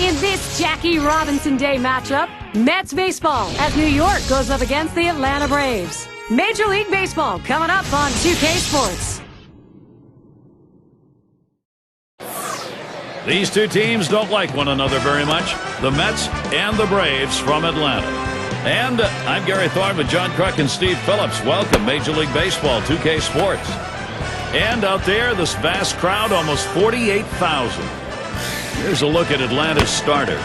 In this Jackie Robinson Day matchup, Mets baseball as New York goes up against the Atlanta Braves. Major League Baseball coming up on 2K Sports. These two teams don't like one another very much, the Mets and the Braves from Atlanta. And I'm Gary Thorne with John Kruk and Steve Phillips. Welcome, Major League Baseball, 2K Sports. And out there, this vast crowd, almost 48,000. Here's a look at Atlanta's starter.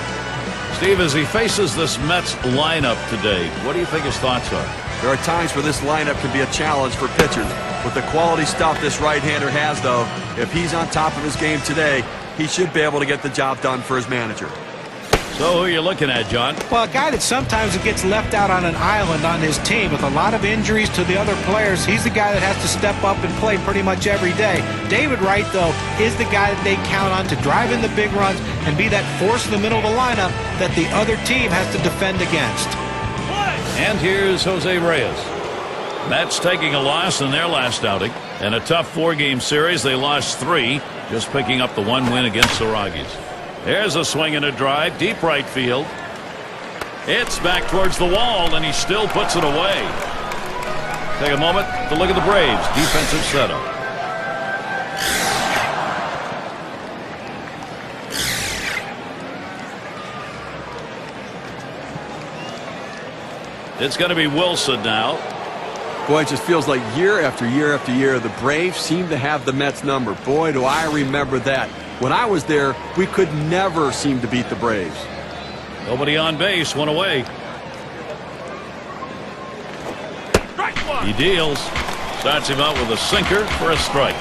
Steve, as he faces this Mets lineup today, what do you think his thoughts are? There are times where this lineup can be a challenge for pitchers. With the quality stuff this right-hander has, though, if he's on top of his game today, he should be able to get the job done for his manager. So who are you looking at, John? Well, a guy that sometimes gets left out on an island on his team with a lot of injuries to the other players. He's the guy that has to step up and play pretty much every day. David Wright, though, is the guy that they count on to drive in the big runs and be that force in the middle of the lineup that the other team has to defend against. And here's Jose Reyes. Mets taking a loss in their last outing. In a tough four-game series, they lost 3, just picking up the 1 win against the Rockies. There's a swing and a drive, deep right field. It's back towards the wall, and he still puts it away. Take a moment to look at the Braves' defensive setup. It's going to be Wilson now. Boy, it just feels like year after year after year, the Braves seem to have the Mets number. Boy, do I remember that. When I was there, we could never seem to beat the Braves. Nobody on base, one away. He deals. Starts him out with a sinker for a strike.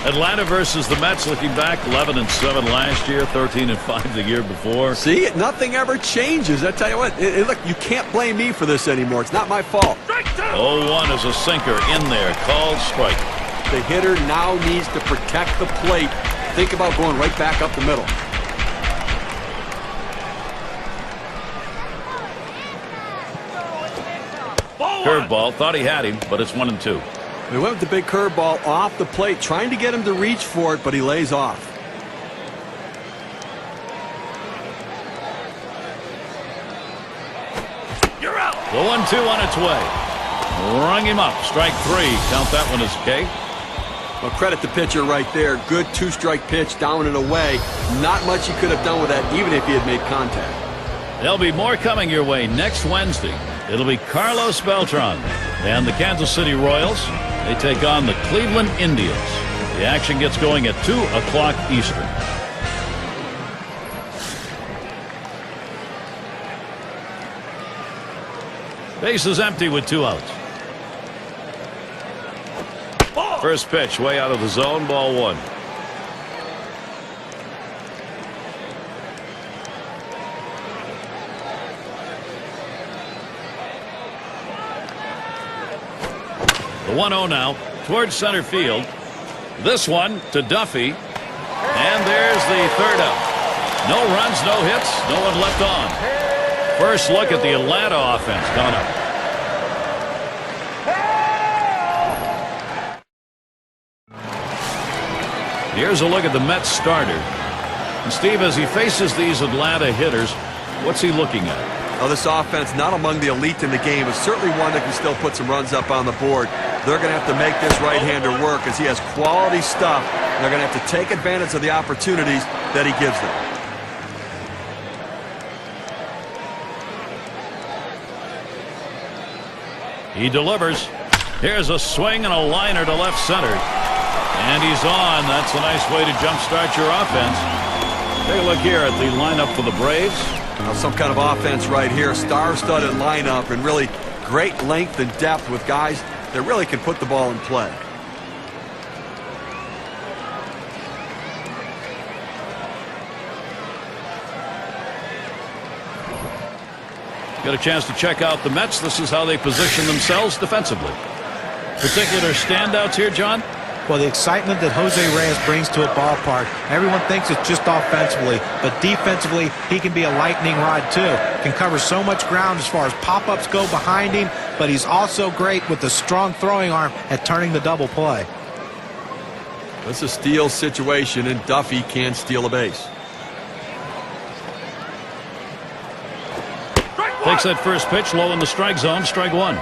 Atlanta versus the Mets, looking back, 11-7 last year, 13-5 the year before. See, nothing ever changes. I tell you what, look, you can't blame me for this anymore. It's not my fault. 0-1 is a sinker in there, called strike. The hitter now needs to protect the plate. Think about going right back up the middle. Curveball, thought he had him, but it's 1-2. They went with the big curveball off the plate, trying to get him to reach for it, but he lays off. You're out. The 1-2 on its way. Rung him up. Strike 3. Count that one as K. Well, credit the pitcher right there. Good 2-strike pitch down and away. Not much he could have done with that, even if he had made contact. There'll be more coming your way next Wednesday. It'll be Carlos Beltran and the Kansas City Royals. They take on the Cleveland Indians. The action gets going at 2 o'clock Eastern. Base is empty with 2 outs. First pitch way out of the zone, ball 1. The 1-0 now towards center field. This one to Duffy. And there's the third out. No runs, no hits, no one left on. First look at the Atlanta offense coming up. Here's a look at the Mets starter. And Steve, as he faces these Atlanta hitters, what's he looking at? Well, this offense, not among the elite in the game, is certainly one that can still put some runs up on the board. They're going to have to make this right-hander work as he has quality stuff. They're going to have to take advantage of the opportunities that he gives them. He delivers. Here's a swing and a liner to left center. And he's on. That's a nice way to jumpstart your offense. Take a look here at the lineup for the Braves. Some kind of offense right here. Star-studded lineup and really great length and depth with guys that really can put the ball in play. Got a chance to check out the Mets. This is how they position themselves defensively. Particular standouts here, John? Well, the excitement that Jose Reyes brings to a ballpark, everyone thinks it's just offensively, but defensively, he can be a lightning rod, too. Can cover so much ground as far as pop-ups go behind him, but he's also great with the strong throwing arm at turning the double play. It's a steal situation, and Duffy can't steal a base. Takes that first pitch low in the strike zone, strike one.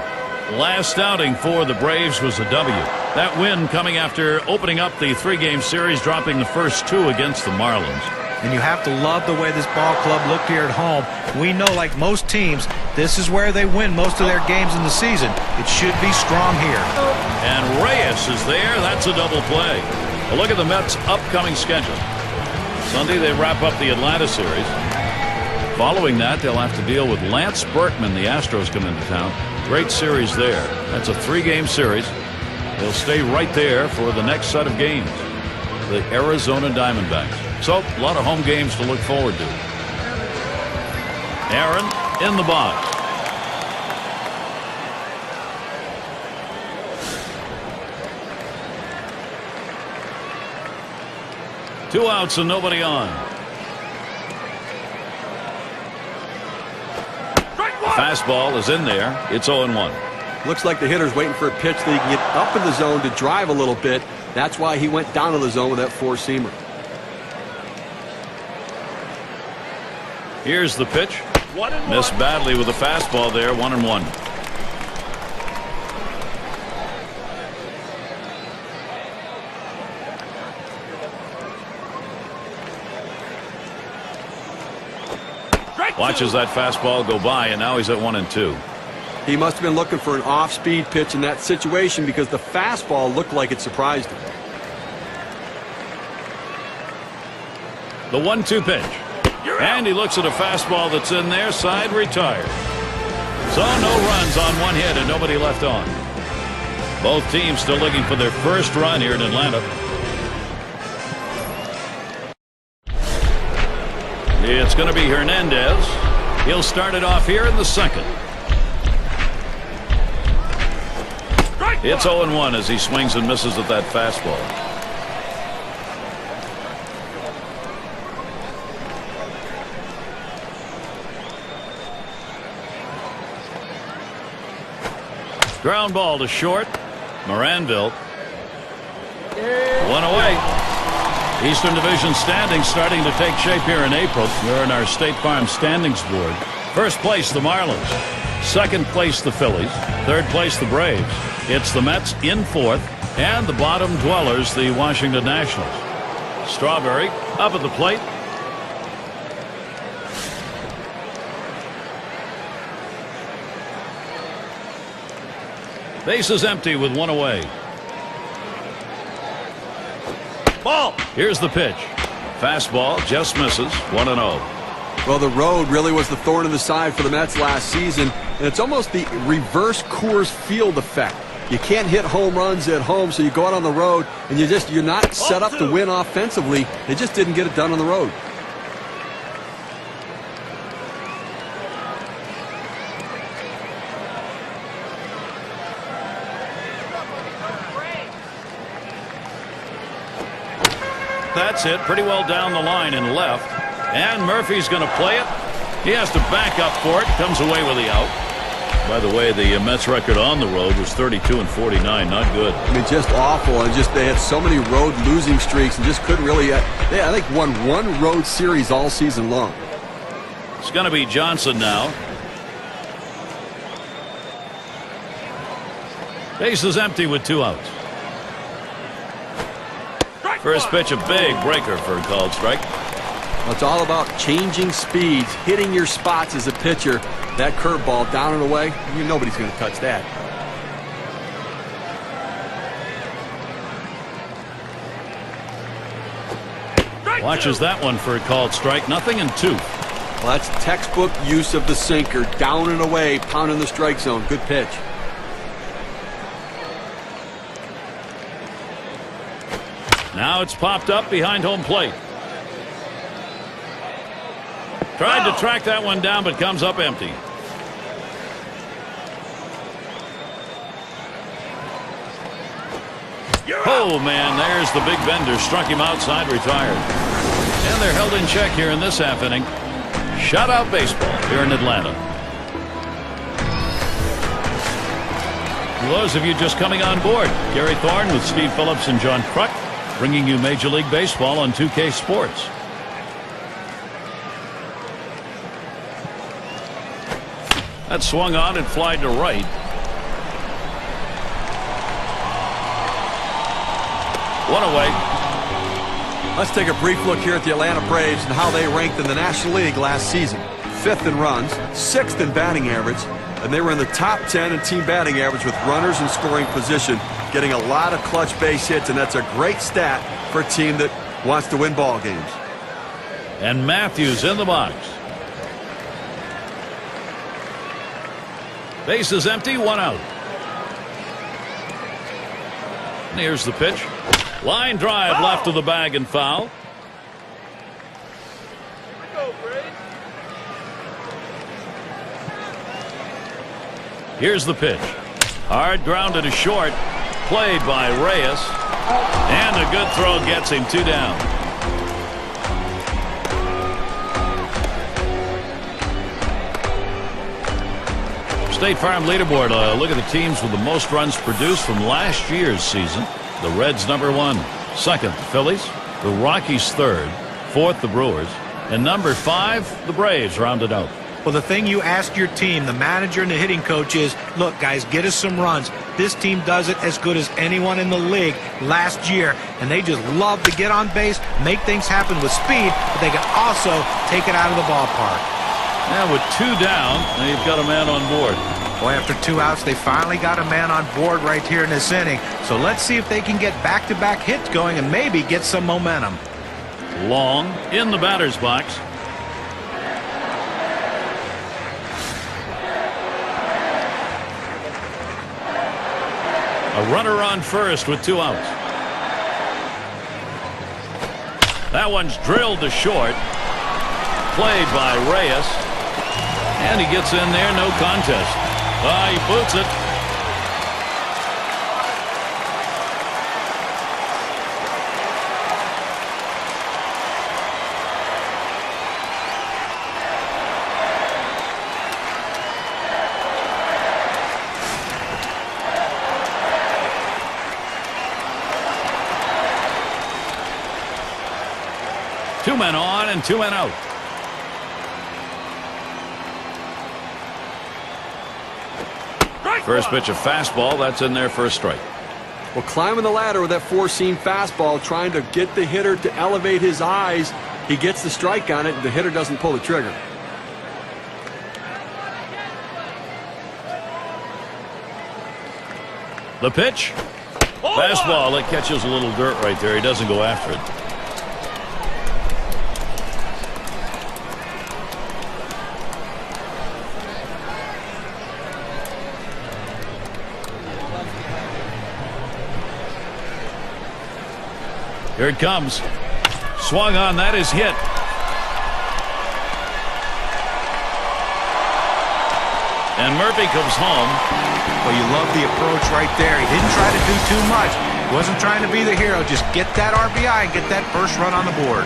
Last outing for the Braves was a W. That win coming after opening up the 3-game series, dropping the first 2 against the Marlins. And you have to love the way this ball club looked here at home. We know, like most teams, this is where they win most of their games in the season. It should be strong here. And Reyes is there. That's a double play. A look at the Mets' upcoming schedule. Sunday, they wrap up the Atlanta series. Following that, they'll have to deal with Lance Berkman. The Astros come into town. Great series there. That's a 3-game series. They'll stay right there for the next set of games. The Arizona Diamondbacks. So, a lot of home games to look forward to. Aaron in the box. Two outs and nobody on. Fastball is in there. It's 0-1. Looks like the hitter's waiting for a pitch that he can get up in the zone to drive a little bit. That's why he went down to the zone with that four-seamer. Here's the pitch. Missed badly with the fastball there. 1-1. Watches that fastball go by, and now he's at 1-2. He must have been looking for an off-speed pitch in that situation because the fastball looked like it surprised him. The 1-2 pitch. And he looks at a fastball that's in there. Side retired. So no runs on one hit and nobody left on. Both teams still looking for their first run here in Atlanta. It's going to be Hernandez. He'll start it off here in the second. It's 0-1 as he swings and misses at that fastball. Ground ball to short. Moranville. One away. Eastern Division standings starting to take shape here in April. We're in our State Farm standings board. First place, the Marlins. Second place, the Phillies. Third place, the Braves. It's the Mets in fourth. And the bottom dwellers, the Washington Nationals. Strawberry up at the plate. Base is empty with one away. Ball. Here's the pitch. Fastball just misses. 1-0. Well, the road really was the thorn in the side for the Mets last season, and it's almost the reverse Coors Field effect. You can't hit home runs at home, so you go out on the road, and you're not set up to win offensively. They just didn't get it done on the road. That's it. Pretty well down the line and left. And Murphy's going to play it. He has to back up for it. Comes away with the out. By the way, the Mets record on the road was 32-49. Not good. I mean, just awful. And just they had so many road losing streaks and just couldn't really. They, I think, won one road series all season long. It's going to be Johnson now. Base is empty with two outs. First pitch, a big breaker for a called strike. Well, it's all about changing speeds, hitting your spots as a pitcher. That curveball down and away, nobody's going to touch that. Watches that one for a called strike. 0-2. Well, that's textbook use of the sinker. Down and away, pounding the strike zone. Good pitch. Now it's popped up behind home plate. Tried to track that one down, but comes up empty. Oh, man, there's the big bender. Struck him outside, retired. And they're held in check here in this half inning. Shutout baseball here in Atlanta. For those of you just coming on board, Gary Thorne with Steve Phillips and John Kruk, bringing you Major League Baseball on 2K Sports. That swung on and flied to right. One away. Let's take a brief look here at the Atlanta Braves and how they ranked in the National League last season. 5th in runs, 6th in batting average, and they were in the top 10 in team batting average with runners in scoring position, getting a lot of clutch base hits, and that's a great stat for a team that wants to win ball games. And Matthews in the box. Base is empty, 1 out. And here's the pitch. Line drive left of the bag and foul. Here's the pitch. Hard grounded to short. Played by Reyes. And a good throw gets him 2 down. State Farm leaderboard. Look at the teams with the most runs produced from last year's season. The Reds number 1. 2nd, the Phillies. The Rockies 3rd. 4th, the Brewers. And number 5, the Braves rounded out. Well, the thing you ask your team, the manager and the hitting coach, is, look, guys, get us some runs. This team does it as good as anyone in the league last year, and they just love to get on base, make things happen with speed, but they can also take it out of the ballpark. And with 2 down, they've got a man on board. Boy, after 2 outs, they finally got a man on board right here in this inning. So let's see if they can get back-to-back hits going and maybe get some momentum. Long in the batter's box. A runner on first with 2 outs. That one's drilled to short. Played by Reyes. And he gets in there, no contest. He boots it. Two men on and 2 men out. First pitch, a fastball. That's in there for a strike. Well, climbing the ladder with that 4-seam fastball, trying to get the hitter to elevate his eyes. He gets the strike on it, and the hitter doesn't pull the trigger. The pitch. Fastball. That catches a little dirt right there. He doesn't go after it. Here it comes. Swung on. That is hit. And Murphy comes home. Well, you love the approach right there. He didn't try to do too much. He wasn't trying to be the hero. Just get that RBI and get that first run on the board.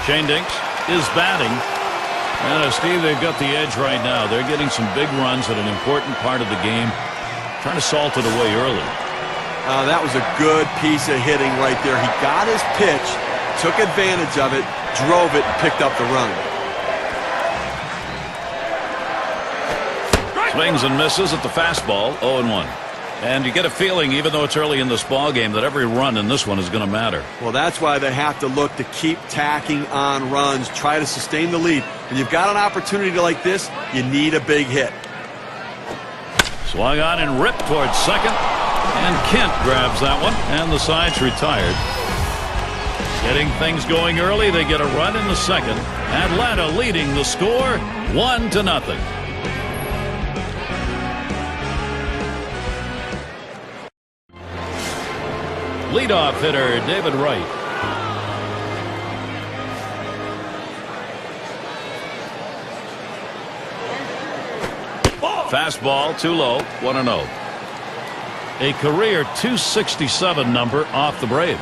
Shane Dinks is batting. And Steve, they've got the edge right now. They're getting some big runs at an important part of the game. Trying to salt it away early. That was a good piece of hitting right there. He got his pitch, took advantage of it, drove it, and picked up the run. Swings and misses at the fastball, 0-1. And you get a feeling, even though it's early in this ball game, that every run in this one is going to matter. Well, that's why they have to look to keep tacking on runs, try to sustain the lead. When you've got an opportunity like this, you need a big hit. Swung on and ripped towards second. And Kent grabs that one, and the side's retired. Getting things going early, they get a run in the second. Atlanta leading the score 1-0. Leadoff hitter David Wright. Fastball too low, 1-0. A career 267 number off the Braves.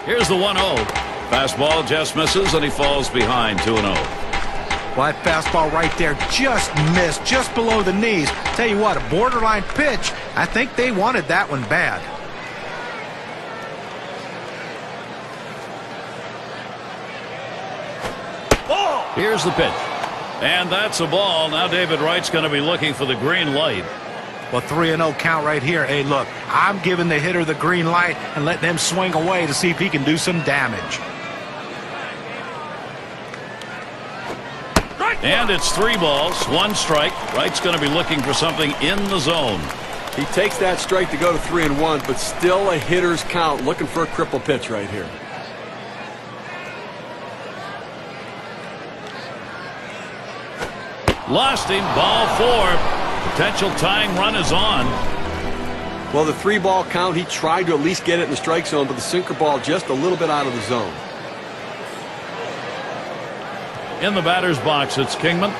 Here's the 1-0. Fastball just misses, and he falls behind 2-0. Well, that fastball right there just missed, just below the knees. Tell you what, a borderline pitch. I think they wanted that one bad. Here's the pitch. And that's a ball. Now David Wright's going to be looking for the green light. Well, 3-0 count right here. Hey, look, I'm giving the hitter the green light and letting him swing away to see if he can do some damage. And it's 3 balls, 1 strike. Wright's going to be looking for something in the zone. He takes that strike to go to 3-1, but still a hitter's count, looking for a cripple pitch right here. Lost him, ball 4. Potential tying run is on. Well, the 3-ball count, he tried to at least get it in the strike zone, but the sinker ball just a little bit out of the zone. In the batter's box, it's Kingman.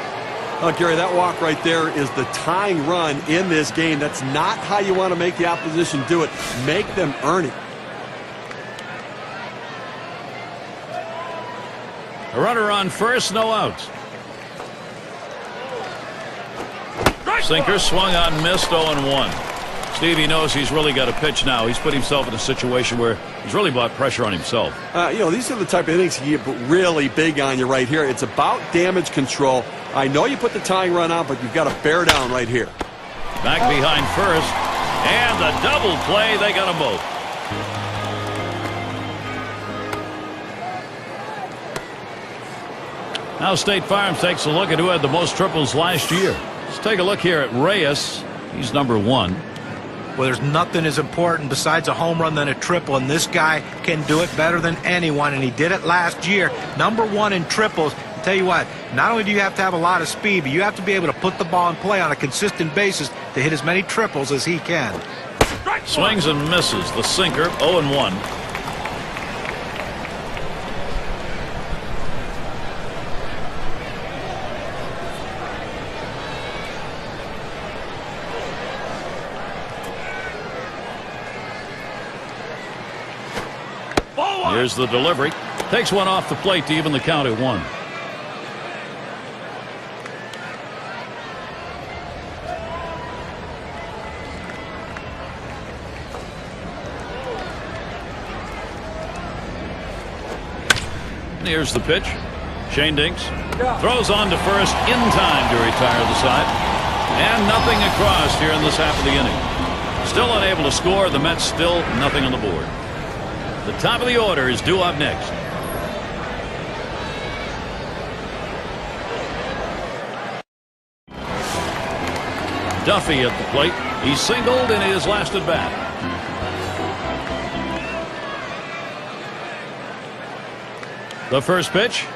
Oh, Gary, that walk right there is the tying run in this game. That's not how you want to make the opposition do it. Make them earn it. A runner on first, no outs. Sinker swung on, missed, 0-1. Stevie knows he's really got to pitch now. He's put himself in a situation where he's really brought pressure on himself. You know, these are the type of innings he get really big on you right here. It's about damage control. I know you put the tying run on, but you've got to bear down right here. Back behind first, and the double play. They got them both. Now State Farm takes a look at who had the most triples last year. Let's take a look here at Reyes. He's number 1. Well, there's nothing as important besides a home run than a triple, and this guy can do it better than anyone, and he did it last year. Number 1 in triples. I'll tell you what, not only do you have to have a lot of speed, but you have to be able to put the ball in play on a consistent basis to hit as many triples as he can. Swings and misses. The sinker, 0-1. Here's the delivery. Takes one off the plate to even the count at 1. Here's the pitch. Shane Dinks throws on to first in time to retire the side. And nothing across here in this half of the inning. Still unable to score. The Mets still nothing on the board. The top of the order is due up next. Duffy at the plate. He singled in his last at bat. The first pitch.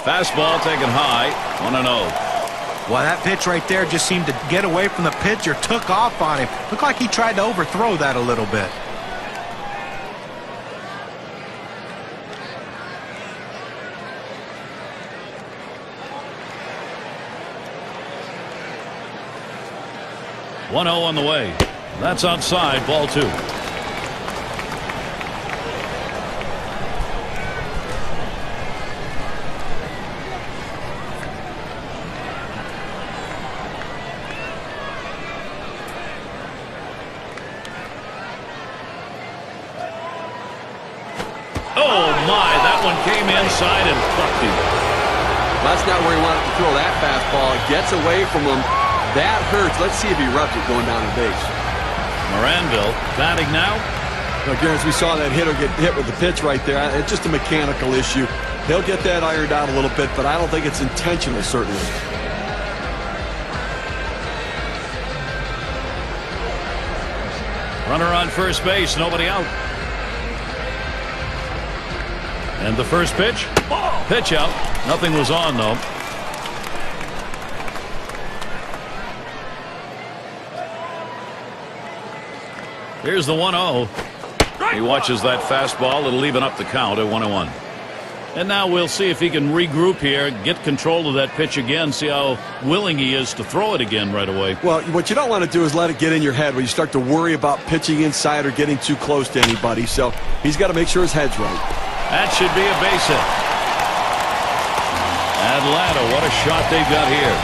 Fastball taken high. 1-0. Well, that pitch right there just seemed to get away from the pitcher, took off on him. Looked like he tried to overthrow that a little bit. One 0 on the way. That's outside, ball 2. Oh my, that one came inside and fucked him. That's not where he wanted to throw that fastball. It gets away from him. That hurts. Let's see if he rubs it going down the base. Moranville batting now. Again, as we saw that hitter get hit with the pitch right there, it's just a mechanical issue. He'll get that ironed out a little bit, but I don't think it's intentional, certainly. Runner on first base, nobody out. And the first pitch. Pitch out. Nothing was on, though. Here's the 1-0. He watches that fastball. It'll even up the count at 1-1. And now we'll see if he can regroup here, get control of that pitch again, see how willing he is to throw it again right away. Well, what you don't want to do is let it get in your head when you start to worry about pitching inside or getting too close to anybody. So he's got to make sure his head's right. That should be a base hit. Atlanta, what a shot they've got here.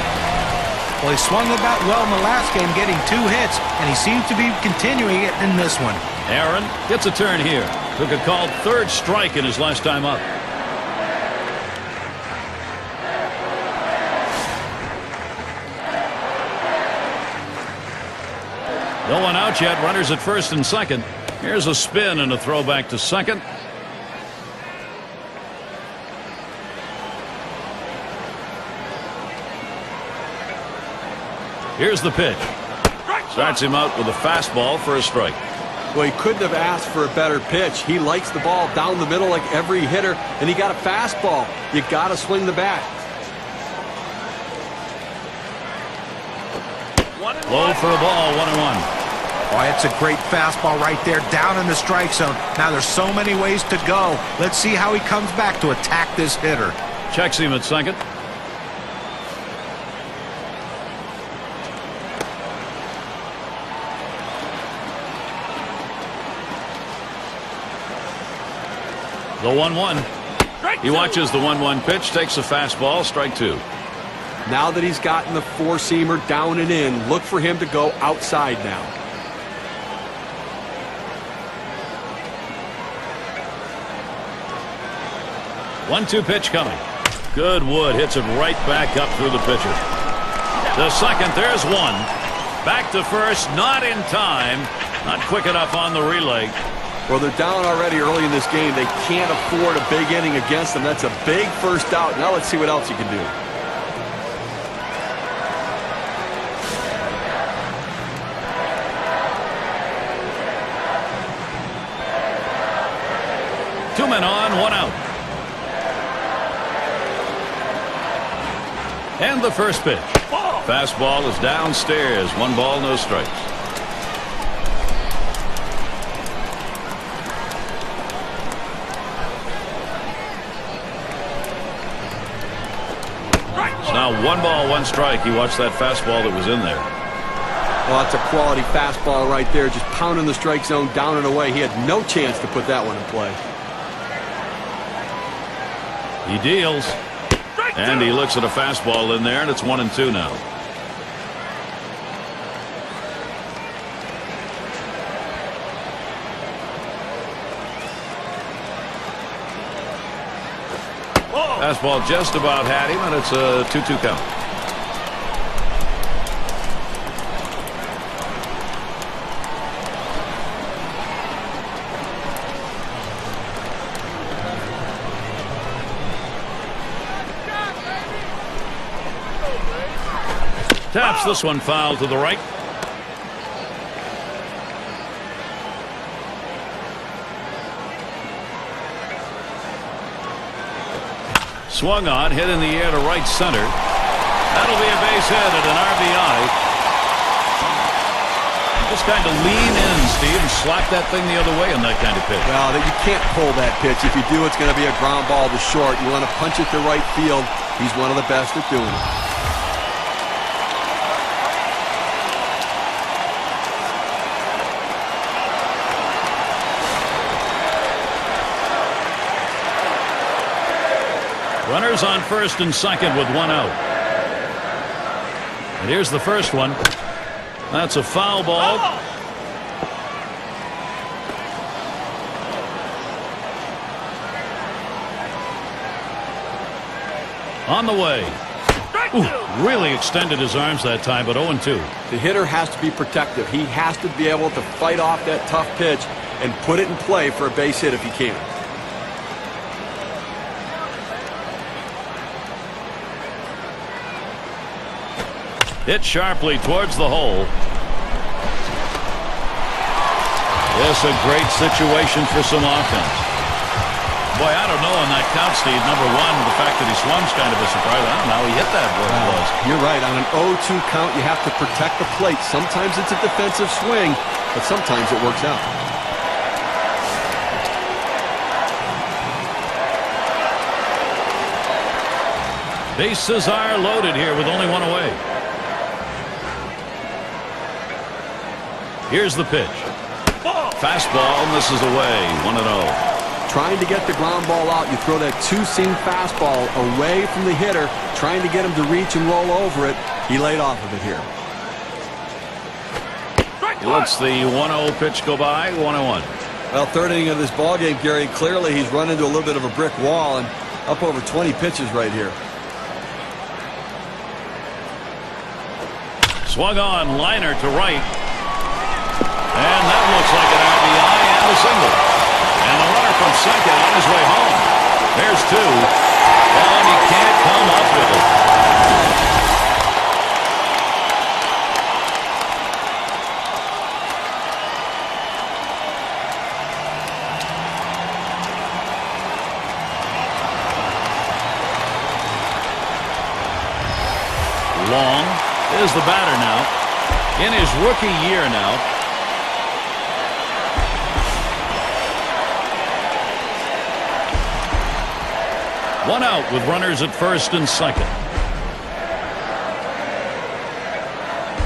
Well, he swung the bat well in the last game, getting 2 hits, and he seems to be continuing it in this one. Aaron gets a turn here. Took a called 3rd strike in his last time up. No one out yet. Runners at 1st and 2nd. Here's a spin and a throw back to 2nd. Here's the pitch. Starts him out with a fastball for a strike. Well, he couldn't have asked for a better pitch. He likes the ball down the middle like every hitter, and he got a fastball. You got to swing the bat. Low for a ball, 1-1. Oh, it's a great fastball right there, down in the strike zone. Now there's so many ways to go. Let's see how he comes back to attack this hitter. Checks him at 2nd. The 1-1. He watches the 1-1 pitch, takes a fastball, strike 2. Now that he's gotten the 4-seamer down and in, look for him to go outside now. One-two pitch coming. Good wood. Hits it right back up through the pitcher. To 2nd. There's one. Back to 1st. Not in time. Not quick enough on the relay. Well, they're down already early in this game. They can't afford a big inning against them. That's a big 1st out. Now let's see what else you can do. Two men on, 1 out. And the first pitch. Fastball is downstairs. 1 ball, no strikes. It's now 1 ball, 1 strike. You watch that fastball that was in there. Well, that's a quality fastball right there. Just pounding the strike zone down and away. He had no chance to put that one in play. He deals. And he looks at a fastball in there, and it's 1-2 now. Fastball just about had him, and it's a 2-2 count. Taps this one foul to the right. Swung on, hit in the air to right center. That'll be a base hit at an RBI. Just kind of lean in, Steve, and slap that thing the other way in that kind of pitch. Well, you can't pull that pitch. If you do, it's going to be a ground ball to short. You want to punch it to right field. He's one of the best at doing it. Runners on 1st and 2nd with 1 out. And here's the first one. That's a foul ball. On the way. Ooh, really extended his arms that time, but 0-2. The hitter has to be protective. He has to be able to fight off that tough pitch and put it in play for a base hit if he can. Hit sharply towards the hole. This a great situation for some offense. Boy, I don't know on that count, Steve. Number one, the fact that he swung's kind of a surprise. I don't know how he hit that where it was. You're right. On an 0-2 count, you have to protect the plate. Sometimes it's a defensive swing, but sometimes it works out. Bases are loaded here with only one away. Here's the pitch. Fastball misses away. 1-0. Trying to get the ground ball out, you throw that two-seam fastball away from the hitter, trying to get him to reach and roll over it. He laid off of it here. He lets the 1-0 pitch go by. 1-1. Well, third inning of this ball game, Gary, clearly he's run into a little bit of a brick wall and up over 20 pitches right here. Swung on, liner to right. And that looks like an RBI and a single. And the runner from second on his way home. There's two. And he can't come up with it. Long is the batter now. In his rookie year now. One out with runners at first and second.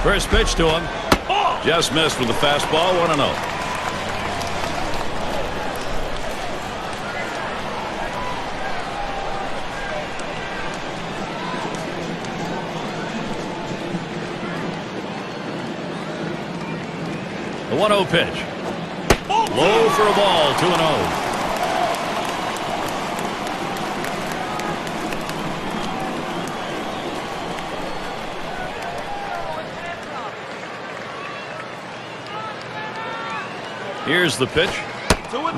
First pitch to him. Just missed with the fastball. 1-0. The 1-0 pitch. Low for a ball. 2-0. Here's the pitch.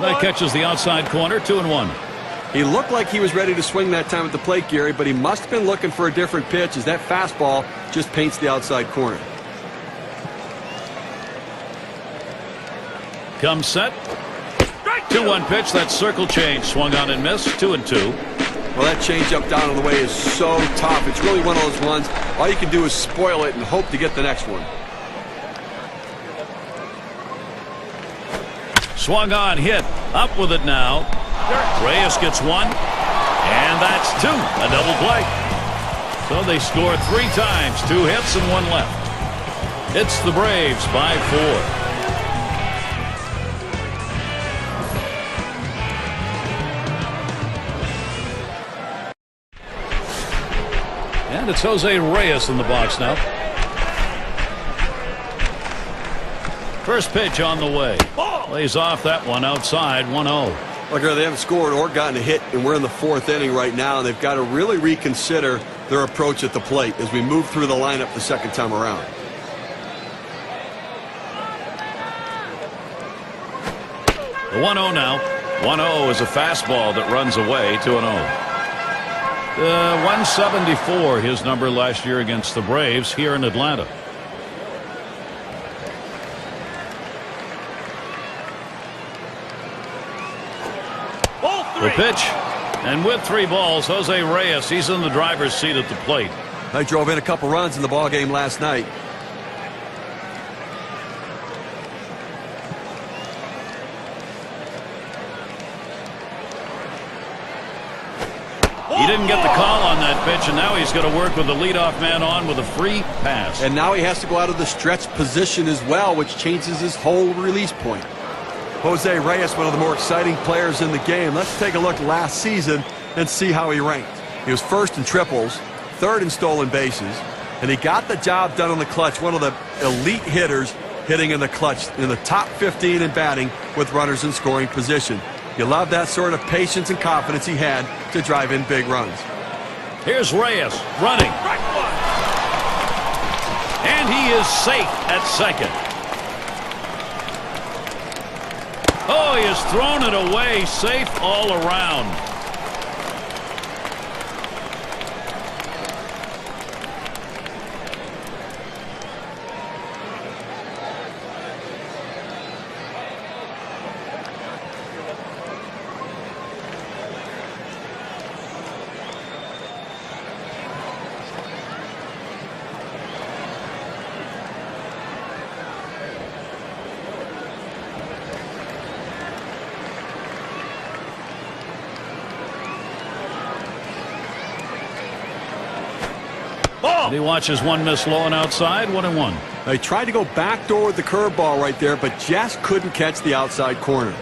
That catches the outside corner. 2-1. He looked like he was ready to swing that time at the plate, Gary, but he must have been looking for a different pitch as that fastball just paints the outside corner. Comes set. 2-1 pitch. That circle change. Swung on and missed. 2-2. Well, that changeup down on the way is so tough. It's really one of those ones. All you can do is spoil it and hope to get the next one. Swung on, hit, up with it now. Reyes gets one, and that's two, a double play. So they score 3 times, 2 hits and 1 left. It's the Braves by 4. And it's Jose Reyes in the box now. First pitch on the way. Lays off that one outside. 1-0. Look, they haven't scored or gotten a hit, and we're in the 4th inning right now, and they've got to really reconsider their approach at the plate as we move through the lineup the second time around. The 1-0 now. 1-0 is a fastball that runs away. 2-0. 174, his number last year against the Braves here in Atlanta. The pitch, and with 3 balls, Jose Reyes, he's in the driver's seat at the plate. They drove in a couple runs in the ball game last night. He didn't get the call on that pitch, and now he's going to work with the leadoff man on with a free pass. And now he has to go out of the stretch position as well, which changes his whole release point. Jose Reyes, one of the more exciting players in the game. Let's take a look last season and see how he ranked. He was 1st in triples, 3rd in stolen bases, and he got the job done on the clutch. One of the elite hitters hitting in the clutch, in the top 15 in batting with runners in scoring position. You love that sort of patience and confidence he had to drive in big runs. Here's Reyes running. And he is safe at second. Oh, he has thrown it away, safe all around. And he watches one miss low and outside, 1-1. He tried to go backdoor with the curveball right there, but just couldn't catch the outside corner.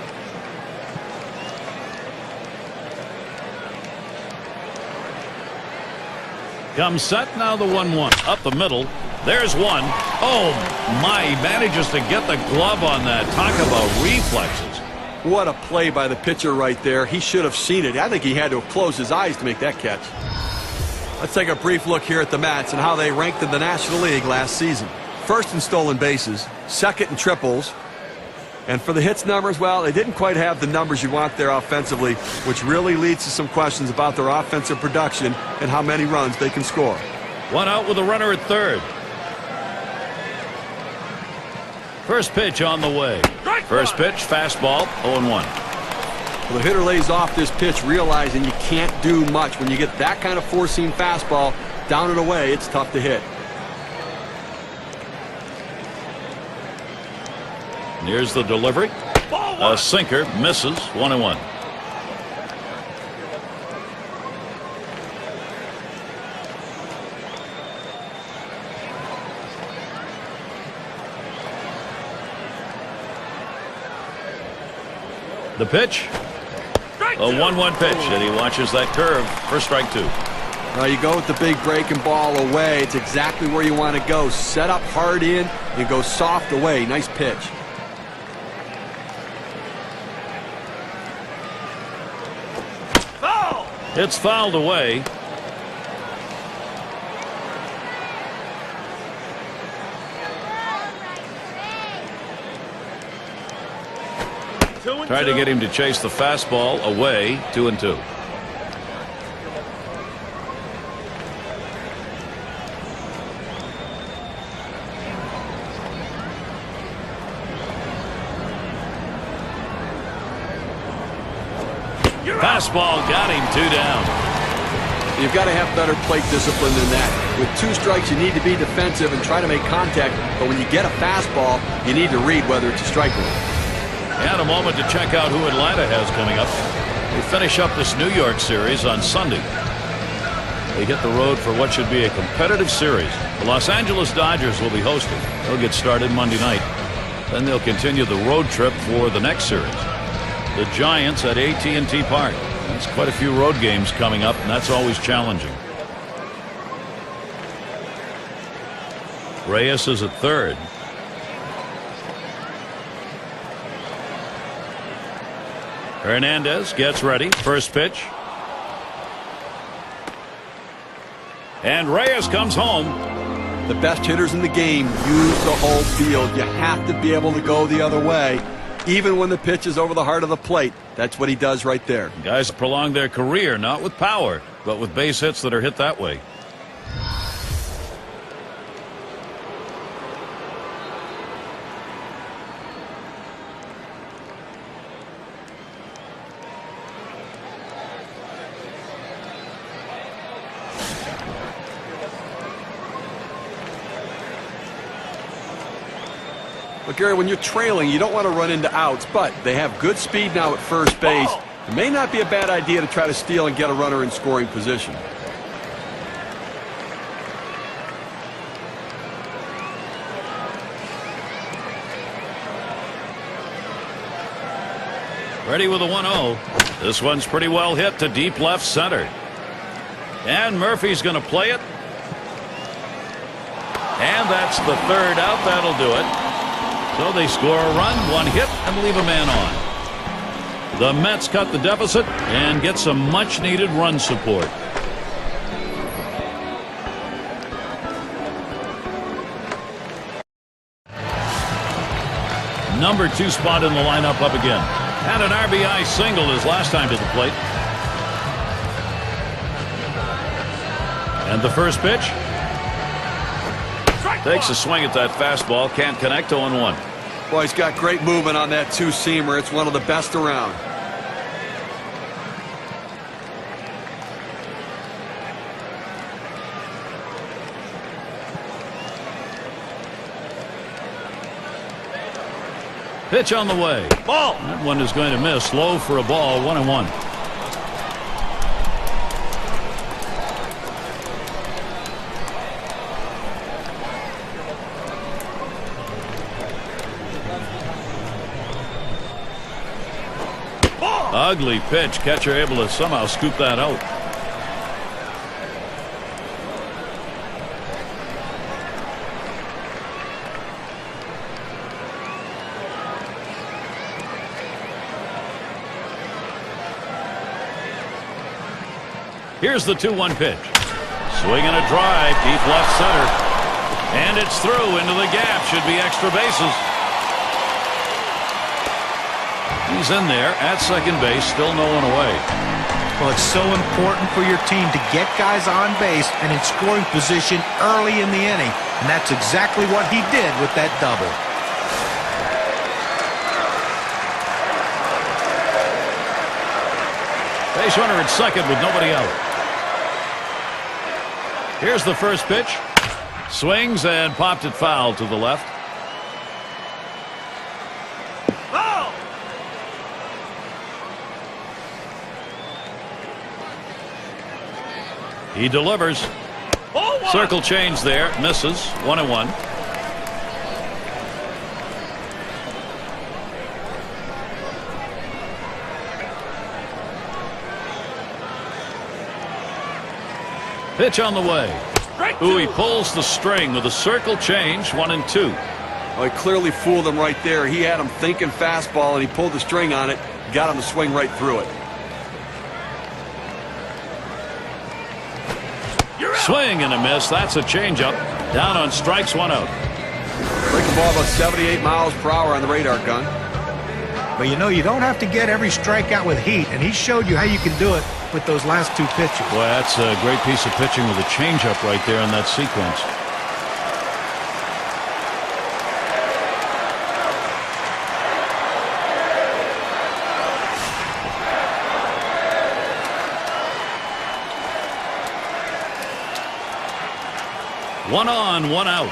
Comes set, now the 1-1. Up the middle. There's one. Oh, my. He manages to get the glove on that. Talk about reflexes. What a play by the pitcher right there. He should have seen it. I think he had to have closed his eyes to make that catch. Let's take a brief look here at the Mets and how they ranked in the National League last season. First in stolen bases, second in triples. And for the hits numbers, well, they didn't quite have the numbers you want there offensively, which really leads to some questions about their offensive production and how many runs they can score. One out with a runner at third. First pitch on the way. First pitch, fastball, 0-1. Well, the hitter lays off this pitch, realizing you can't do much. When you get that kind of four-seam fastball down and away, it's tough to hit. Here's the delivery. A sinker, misses, 1-1. The pitch. A 1-1 pitch, and he watches that curve for strike two. Now you go with the big breaking ball away. It's exactly where you want to go. Set up hard in and go soft away. Nice pitch. Foul! It's fouled away. Tried to get him to chase the fastball away, 2-2. Fastball got him, 2 down. You've got to have better plate discipline than that. With 2 strikes, you need to be defensive and try to make contact. But when you get a fastball, you need to read whether it's a strike or not. And a moment to check out who Atlanta has coming up. They finish up this New York series on Sunday. They hit the road for what should be a competitive series. The Los Angeles Dodgers will be hosting. They'll get started Monday night. Then they'll continue the road trip for the next series. The Giants at AT&T Park. That's quite a few road games coming up, and that's always challenging. Reyes is at third. Hernandez gets ready. First pitch. And Reyes comes home. The best hitters in the game use the whole field. You have to be able to go the other way, even when the pitch is over the heart of the plate. That's what he does right there. Guys prolong their career, not with power, but with base hits that are hit that way. But Gary, when you're trailing, you don't want to run into outs, but they have good speed now at first base. It may not be a bad idea to try to steal and get a runner in scoring position. Ready with a 1-0. This one's pretty well hit to deep left center. And Murphy's going to play it. And that's the third out. That'll do it. So they score a run, 1 hit, and leave a man on. The Mets cut the deficit and get some much-needed run support. Number 2 spot in the lineup up again. And an RBI single his last time to the plate. And the first pitch. Takes a swing at that fastball. Can't connect, 0-1. Boy, he's got great movement on that 2-seamer. It's one of the best around. Pitch on the way. Ball. That one is going to miss. Low for a ball. 1-1. Ugly pitch. Catcher able to somehow scoop that out. Here's the 2-1 pitch. Swing and a drive, deep left center. And it's through into the gap. Should be extra bases. He's in there at second base, still no one away. Well, it's so important for your team to get guys on base and in scoring position early in the inning. And that's exactly what he did with that double. Base runner at second with nobody out. Here's the first pitch. Swings and popped it foul to the left. He delivers. Circle change there. Misses. 1-1. Pitch on the way. Ooh, he pulls the string with a circle change. 1-2. Well, he clearly fooled him right there. He had him thinking fastball, and he pulled the string on it. Got him to swing right through it. Swing and a miss. That's a changeup. Down on strikes. 1 out. Breaking ball about 78 miles per hour on the radar gun. But you know, you don't have to get every strikeout with heat, and he showed you how you can do it with those last 2 pitches. Boy, that's a great piece of pitching with a changeup right there in that sequence. One on, 1 out.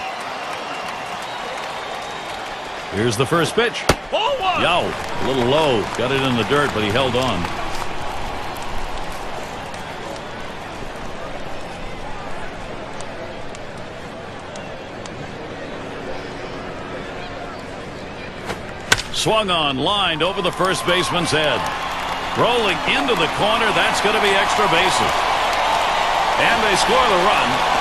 Here's the first pitch. Yow, a little low. Got it in the dirt, but he held on. Swung on, lined over the first baseman's head. Rolling into the corner. That's going to be extra bases. And they score the run.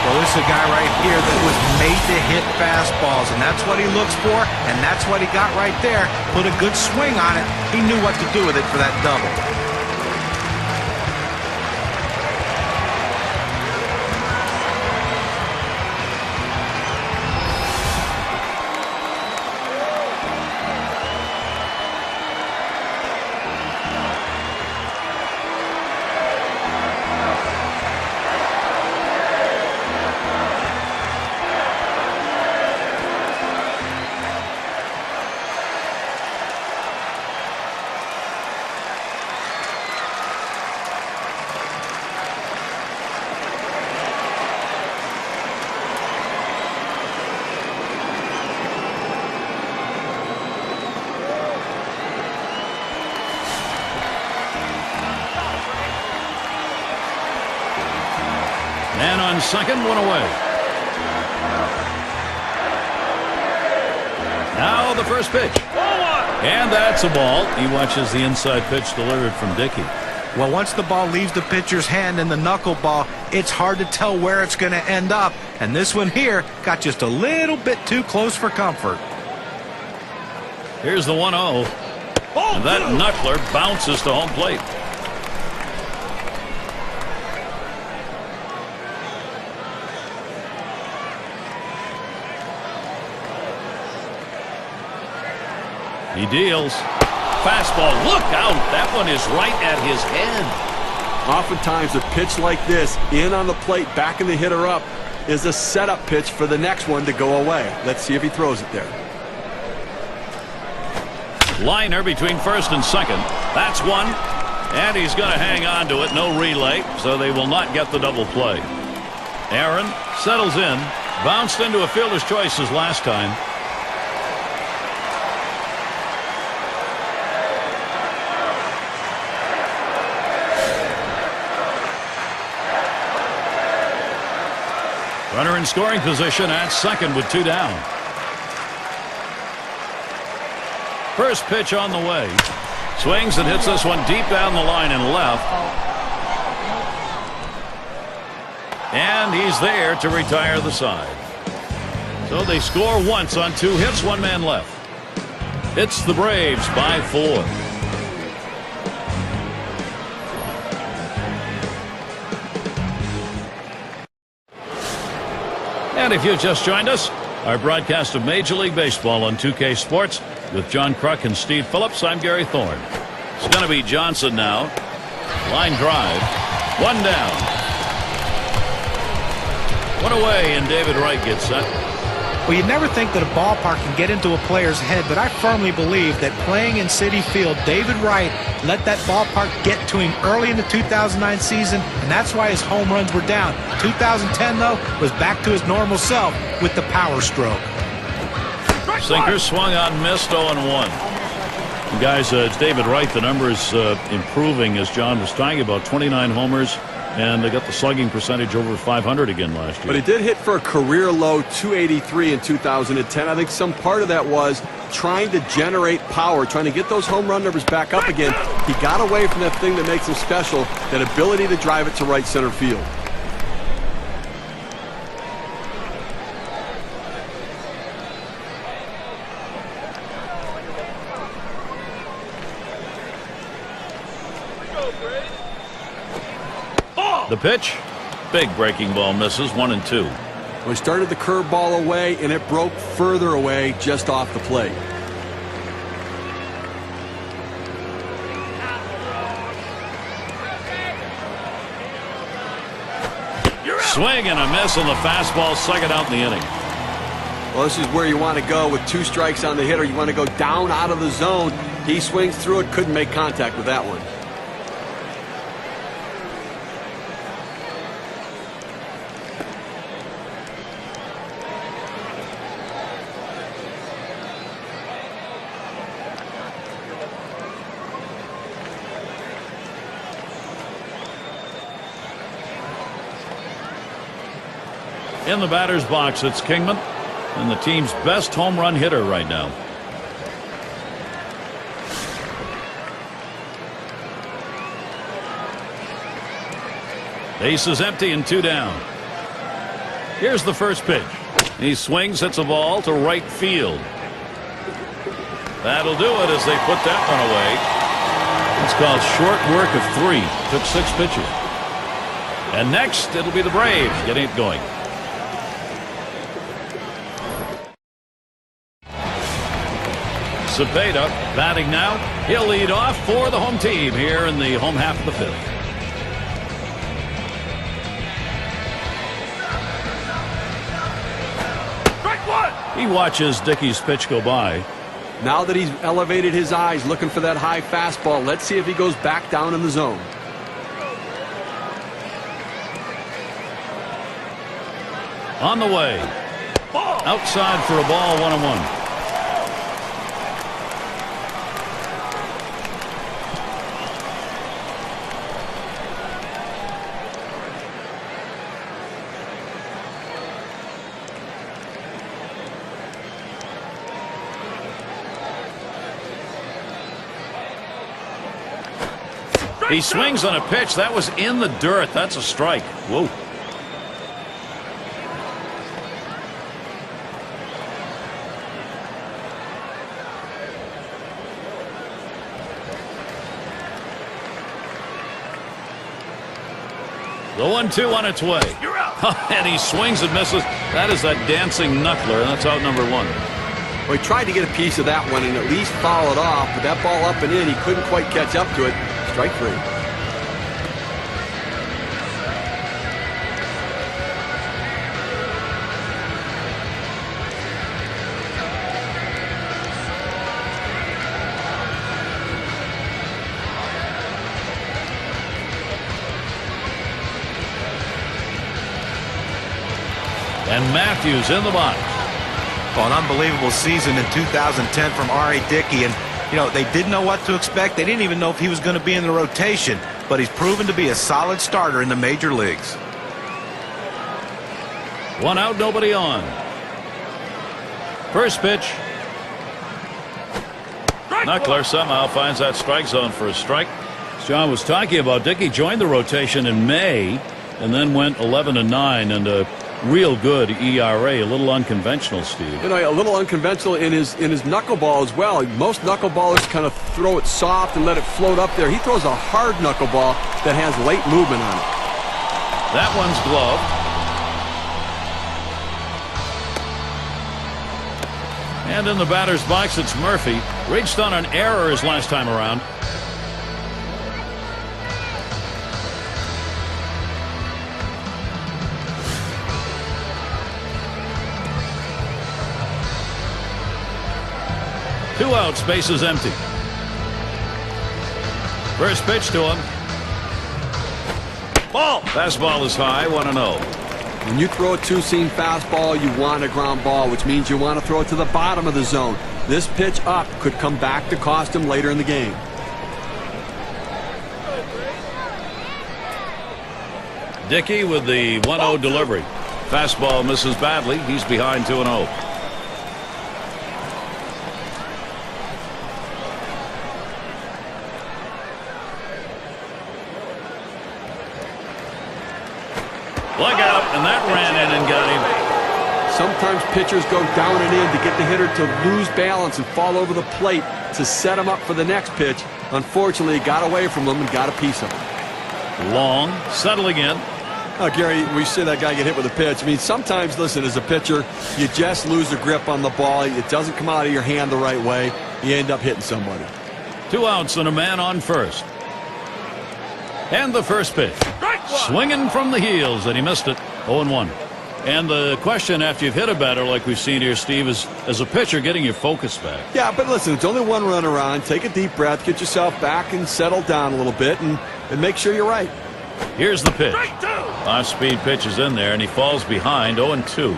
Well, this is a guy right here that was made to hit fastballs, and that's what he looks for, and that's what he got right there. Put a good swing on it. He knew what to do with it for that double. Man on second, 1 away. Now the first pitch. And that's a ball. He watches the inside pitch delivered from Dickey. Well, once the ball leaves the pitcher's hand in the knuckleball, it's hard to tell where it's going to end up. And this one here got just a little bit too close for comfort. Here's the 1-0. And that knuckler bounces to home plate. He deals. Fastball. Look out. That one is right at his head. Oftentimes a pitch like this, in on the plate, backing the hitter up, is a setup pitch for the next one to go away. Let's see if he throws it there. Liner between first and second. That's one. And he's going to hang on to it. No relay, so they will not get the double play. Aaron settles in. Bounced into a fielder's choices last time. Runner in scoring position at second with 2 down. First pitch on the way. Swings and hits this one deep down the line and left. And he's there to retire the side. So they score once on 2 hits, 1 man left. It's the Braves by 4. And if you've just joined us, our broadcast of Major League Baseball on 2K Sports with John Kruk and Steve Phillips. I'm Gary Thorne. It's going to be Johnson now. Line drive. 1 down. 1 away, and David Wright gets set. Well, you'd never think that a ballpark can get into a player's head, but I firmly believe that playing in Citi Field, David Wright let that ballpark get to him early in the 2009 season, and that's why his home runs were down. 2010, though, was back to his normal self with the power stroke. Sinker swung on, missed, 0-1. Guys, it's David Wright. The numbers improving, as John was talking about. 29 homers. And they got the slugging percentage over 500 again last year. But he did hit for a career low 283 in 2010. I think some part of that was trying to generate power, trying to get those home run numbers back up again. He got away from that thing that makes him special, that ability to drive it to right center field. The pitch, big breaking ball, misses. 1-2. Well, he started the curveball away, and it broke further away just off the plate. Swing and a miss on the fastball, second out in the inning. Well, this is where you want to go with 2 strikes on the hitter. You want to go down out of the zone. He swings through it, couldn't make contact with that one. In the batter's box, it's Kingman, and the team's best home run hitter right now. Base is empty and 2 down. Here's the first pitch. He swings, hits a ball to right field. That'll do it as they put that one away. It's called short work of 3. Took 6 pitches. And next, it'll be the Braves getting it going. Cepeda batting now. He'll lead off for the home team here in the home half of the 5th. He watches Dickey's pitch go by. Now that he's elevated his eyes, looking for that high fastball, let's see if he goes back down in the zone. On the way. Outside for a ball, 1-1. He swings on a pitch. That was in the dirt. That's a strike. Whoa. The 1-2 on its way. You're out. And he swings and misses. That is that dancing knuckler, and that's out number 1. Well, he tried to get a piece of that one and at least foul it off, but that ball up and in, he couldn't quite catch up to it. Strike 3. And Matthews in the box. Well, an unbelievable season in 2010 from R.A. Dickey, and you know, they didn't know what to expect. They didn't even know if he was going to be in the rotation, but he's proven to be a solid starter in the major leagues. 1 out, nobody on. First pitch. Knuckler somehow finds that strike zone for a strike. As John was talking about, Dickey joined the rotation in May and then went 11-9 and a real good ERA. A little unconventional, Steve. You know, a little unconventional in his knuckleball as well. Most knuckleballers kind of throw it soft and let it float up there. He throws a hard knuckleball that has late movement on it. That one's gloved. And in the batter's box, it's Murphy. Reached on an error his last time around. Two outs, bases empty. First pitch to him. Ball. Fastball is high, 1-0. When you throw a two-seam fastball, you want a ground ball, which means you want to throw it to the bottom of the zone. This pitch up could come back to cost him later in the game. Dickey with the 1-0 delivery. Fastball misses badly. He's behind 2-0. Look out, and that ran in and got him. Sometimes pitchers go down and in to get the hitter to lose balance and fall over the plate to set him up for the next pitch. Unfortunately, he got away from him and got a piece of him. Long, settling in. Oh, Gary, we see that guy get hit with a pitch. I mean, sometimes, listen, as a pitcher, you just lose a grip on the ball. It doesn't come out of your hand the right way. You end up hitting somebody. 2 outs and a man on first. And the first pitch. Swinging from the heels, and he missed it. 0-1. And the question after you've hit a batter like we've seen here, Steve, is as a pitcher getting your focus back. Yeah, but listen, it's only one runner on. Take a deep breath, get yourself back and settle down a little bit and make sure you're right. Here's the pitch. Off-speed pitch is in there, and he falls behind 0-2.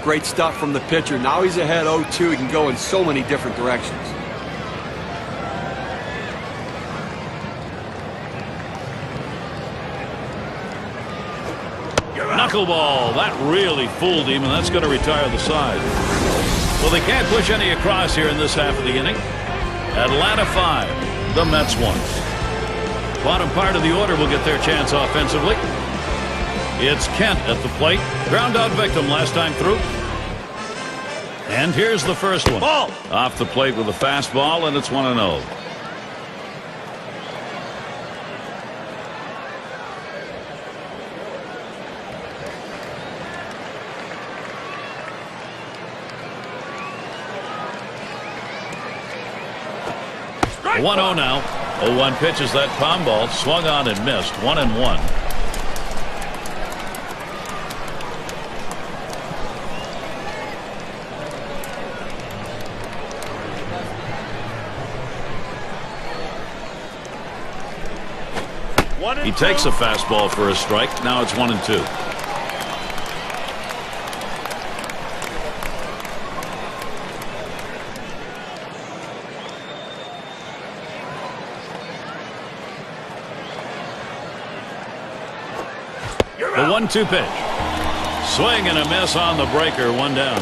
Great stuff from the pitcher. Now he's ahead 0-2. He can go in so many different directions. Knuckleball. That really fooled him, and that's going to retire the side. Well, they can't push any across here in this half of the inning. Atlanta 5, the Mets 1. Bottom part of the order will get their chance offensively. It's Kent at the plate. Ground out victim last time through. And here's the first one. Ball. Off the plate with a fastball, and it's 1-0. A 1-0 now. 0-1 pitches that palm ball. Swung on and missed. 1-1. He takes a fastball for a strike. Now it's 1-2. The 1-2 pitch. Swing and a miss on the breaker. 1 down.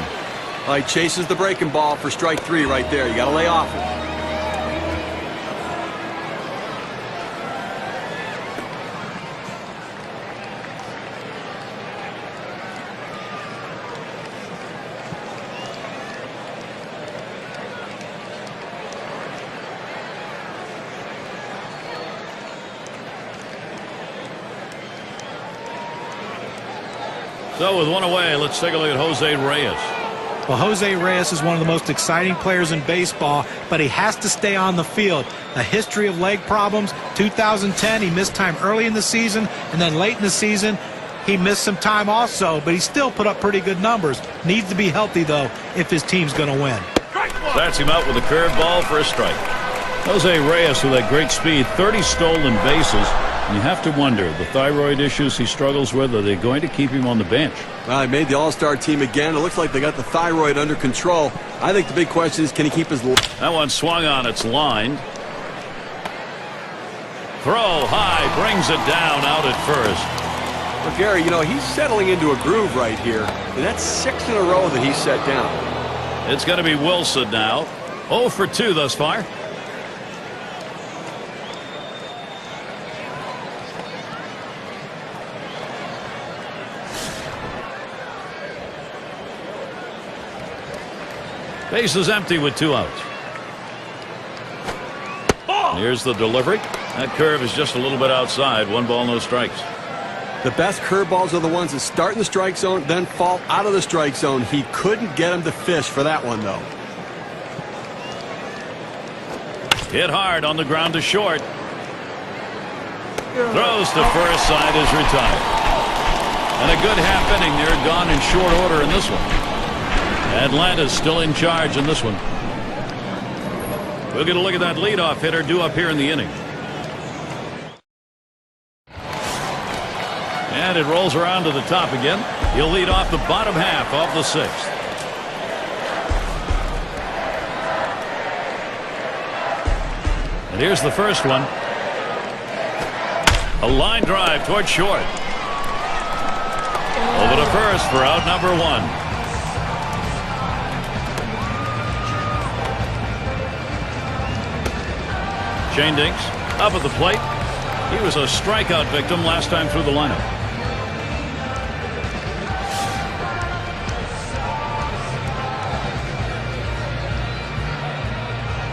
He chases the breaking ball for strike 3 right there. You got to lay off it. So with 1 away, let's take a look at Jose Reyes. Well, Jose Reyes is one of the most exciting players in baseball, but he has to stay on the field. A history of leg problems. 2010, he missed time early in the season, and then late in the season, he missed some time also, but he still put up pretty good numbers. Needs to be healthy, though, if his team's going to win. Starts him out with a curveball for a strike. Jose Reyes with that great speed, 30 stolen bases. And you have to wonder, the thyroid issues he struggles with, are they going to keep him on the bench? Well, he made the All-Star team again. It looks like they got the thyroid under control. I think the big question is, can he keep his... That one swung on, it's lined. Throw high, brings it down out at first. Well, Gary, you know, he's settling into a groove right here. And that's 6 in a row that he's set down. It's going to be Wilson now. 0 for 2 thus far. Base is empty with 2 outs. Here's the delivery. That curve is just a little bit outside. 1 ball, no strikes. The best curveballs are the ones that start in the strike zone, then fall out of the strike zone. He couldn't get him to fish for that one, though. Hit hard on the ground to short. Throws to first, side is retired. And a good half inning there, gone in short order in this one. Atlanta's still in charge in this one. We'll get a look at that leadoff hitter due up here in the inning. And it rolls around to the top again. He'll lead off the bottom half of the 6th. And here's the first one. A line drive toward short. Over to first for out number 1. Shane Dinks up at the plate. He was a strikeout victim last time through the lineup.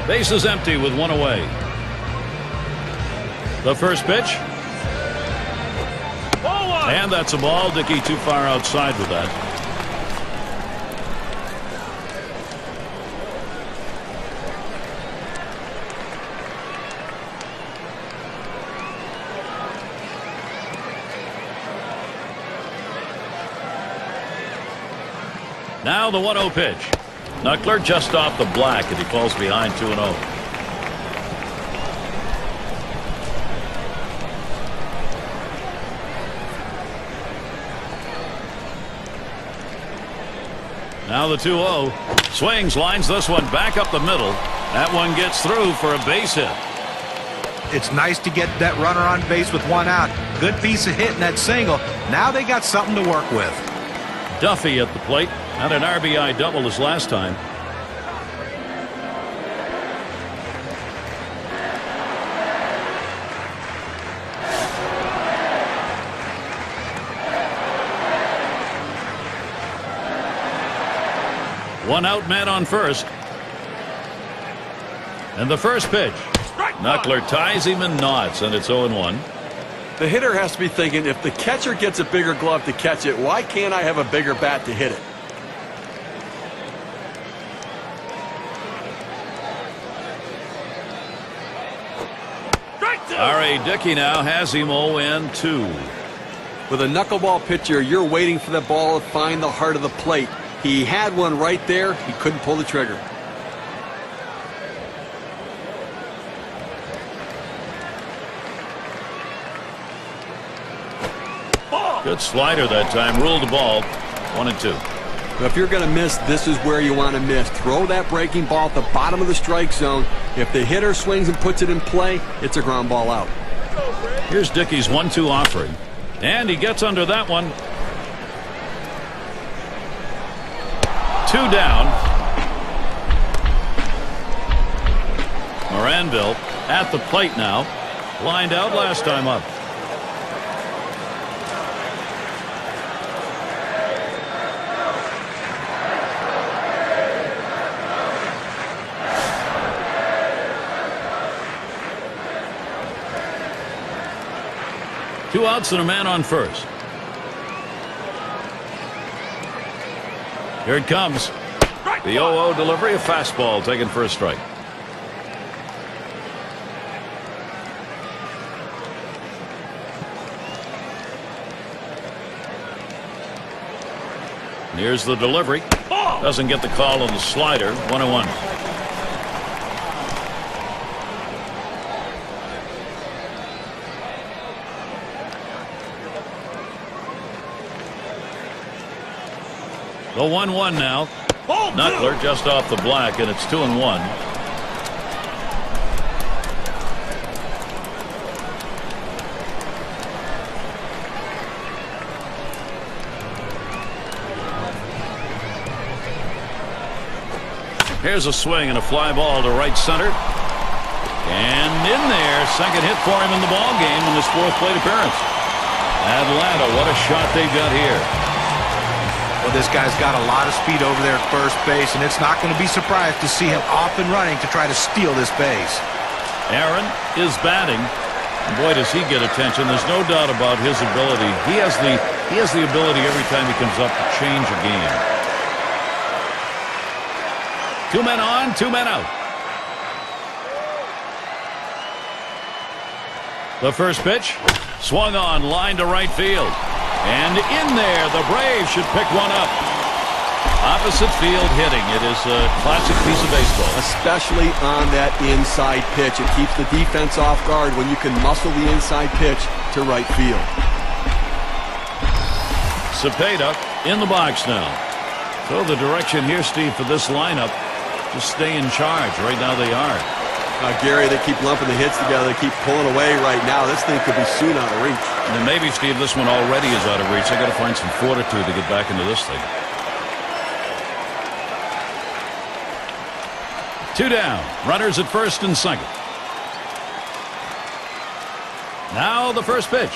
Base is empty with 1 away. The first pitch. And that's a ball. Dickey too far outside with that. Now the 1-0 pitch. Knuckler just off the black, and he falls behind 2-0. Now the 2-0. Swings, lines this one back up the middle. That one gets through for a base hit. It's nice to get that runner on base with 1 out. Good piece of hitting that single. Now they got something to work with. Duffy at the plate. Had an RBI double his last time. One out, man on first. And the first pitch. Knuckler ties him in knots, and it's 0-1. The hitter has to be thinking, if the catcher gets a bigger glove to catch it, why can't I have a bigger bat to hit it? R.A. Dickey now has him 0-2. With a knuckleball pitcher, you're waiting for the ball to find the heart of the plate. He had one right there. He couldn't pull the trigger. Good slider that time. Ruled the ball. 1-2. If you're going to miss, this is where you want to miss. Throw that breaking ball at the bottom of the strike zone. If the hitter swings and puts it in play, it's a ground ball out. Here's Dickey's 1-2 offering. And he gets under that one. 2 down. Moranville at the plate now. Lined out last time up. Two outs and a man on first. Here it comes. The 0-0 delivery, a fastball taken for a strike. And here's the delivery. Doesn't get the call on the slider. 1-1. The 1-1 now. Knuckler just off the black, and it's 2-1. Here's a swing and a fly ball to right center. And in there, second hit for him in the ball game in his fourth plate appearance. Atlanta, what a shot they've got here. Well, this guy's got a lot of speed over there at first base, and it's not going to be surprised to see him off and running to try to steal this base. Aaron is batting. Boy, does he get attention. There's no doubt about his ability. He has the ability every time he comes up to change a game. 2 men on, 2 men out. The first pitch swung on, line to right field. And in there, the Braves should pick one up. Opposite field hitting. It is a classic piece of baseball. Especially on that inside pitch. It keeps the defense off guard when you can muscle the inside pitch to right field. Cepeda in the box now. So the direction here, Steve, for this lineup, just stay in charge. Right now they are. Gary, they keep lumping the hits together. They keep pulling away right now. This thing could be soon out of reach. And maybe, Steve, this one already is out of reach. They got to find some fortitude to get back into this thing. 2 down. Runners at first and second. Now the first pitch.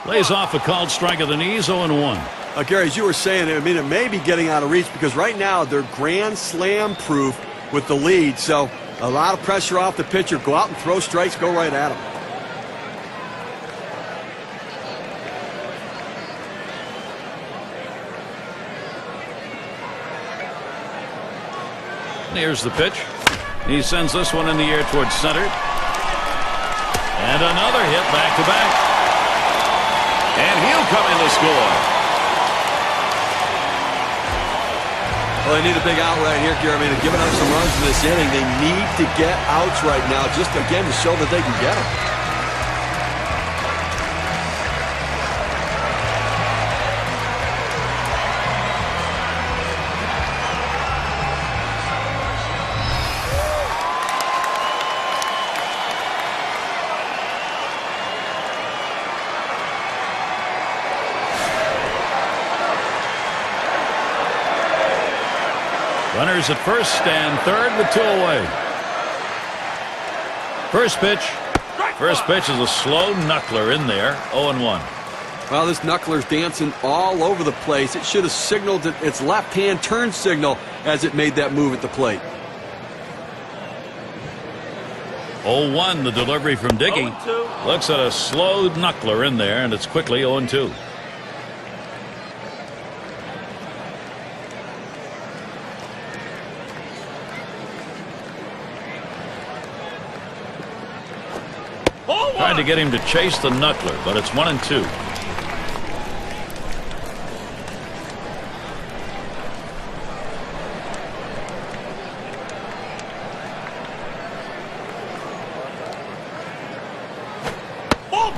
Lays off a called strike of the knees, 0-1. Gary, as you were saying, I mean, it may be getting out of reach because right now they're grand slam proof with the lead. So a lot of pressure off the pitcher. Go out and throw strikes. Go right at him. Here's the pitch. He sends this one in the air towards center. And another hit back-to-back. And he'll come in to score. Well, they need a big out right here, Gary. I mean, they're giving up some runs in this inning. They need to get outs right now just, again, to show that they can get them. Runners at first and third with 2 away. First pitch. First pitch is a slow knuckler in there. 0-1. Well, this knuckler's dancing all over the place. It should have signaled its left-hand turn signal as it made that move at the plate. 0-1, the delivery from Dickey. Looks at a slow knuckler in there, and it's quickly 0-2. Tried to get him to chase the knuckler, but it's 1-2.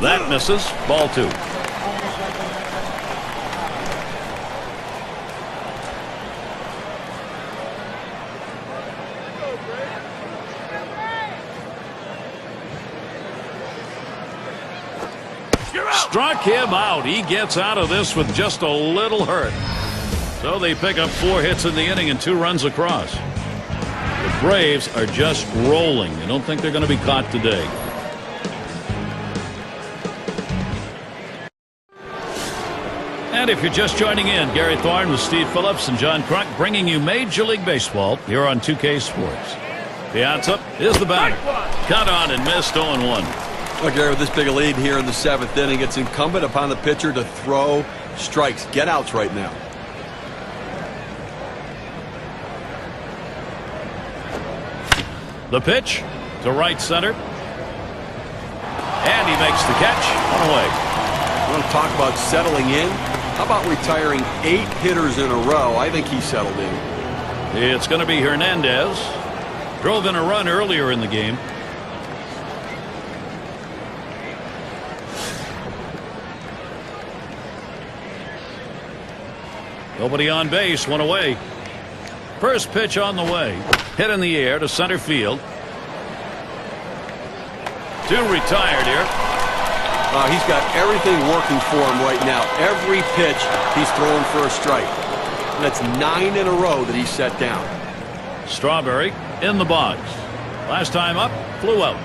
That misses. Ball 2. Struck him out. He gets out of this with just a little hurt. So they pick up 4 hits in the inning and 2 runs across. The Braves are just rolling. I don't think they're going to be caught today. And if you're just joining in, Gary Thorne with Steve Phillips and John Kruk bringing you Major League Baseball here on 2K Sports. Piazza is the batter. Cut on and missed 0-1. Well, Gary, with this big a lead here in the 7th inning, it's incumbent upon the pitcher to throw strikes. Get outs right now. The pitch to right center. And he makes the catch. 1 away. I want to talk about settling in. How about retiring 8 hitters in a row? I think he settled in. It's going to be Hernandez. Drove in a run earlier in the game. Nobody on base, 1 away. First pitch on the way. Hit in the air to center field. 2 retired here. He's got everything working for him right now. Every pitch he's throwing for a strike. And that's 9 in a row that he set down. Strawberry in the box. Last time up, flew out.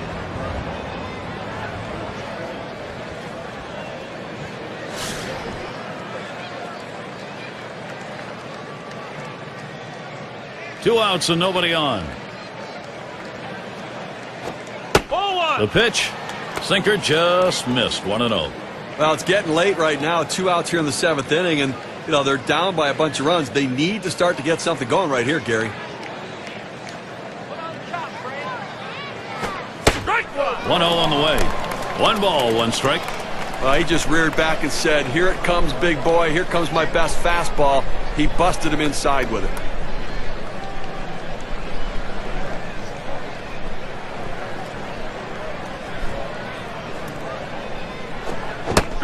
Two outs and nobody on. The pitch. Sinker just missed. 1-0. Well, it's getting late right now. 2 outs here in the 7th inning, and they're down by a bunch of runs. They need to start to get something going right here, Gary. 1-0 on the way. 1 ball, 1 strike. He just reared back and said, "Here it comes, big boy. Here comes my best fastball." He busted him inside with it.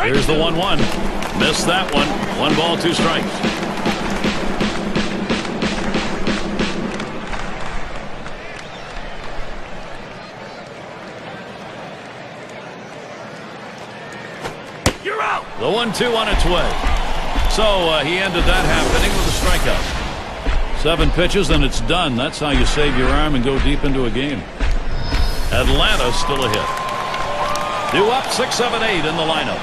Here's the 1-1. Missed that one. 1 ball, 2 strikes. You're out. The 1-2 on its way. So he ended that half inning with a strikeout. 7 pitches and it's done. That's how you save your arm and go deep into a game. Atlanta still a hit. Due up 6, 7, 8 in the lineup.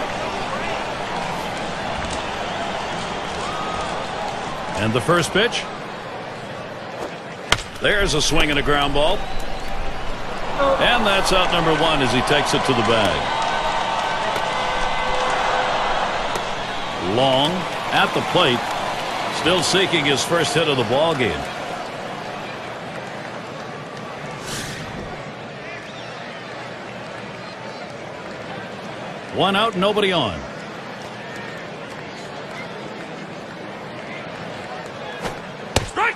And the first pitch. There's a swing and a ground ball. And that's out number 1 as he takes it to the bag. Long at the plate. Still seeking his first hit of the ball game. One out, nobody on.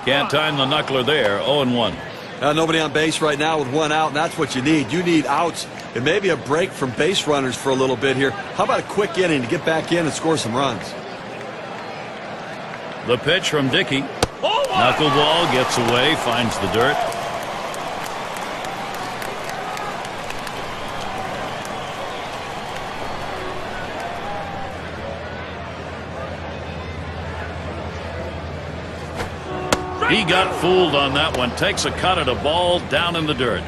Can't time the knuckler there. 0-1. Nobody on base right now with 1 out, and that's what you need. You need outs and maybe a break from base runners for a little bit here. How about a quick inning to get back in and score some runs? The pitch from Dickey. Knuckleball gets away, finds the dirt. He got fooled on that one. Takes a cut at a ball down in the dirt.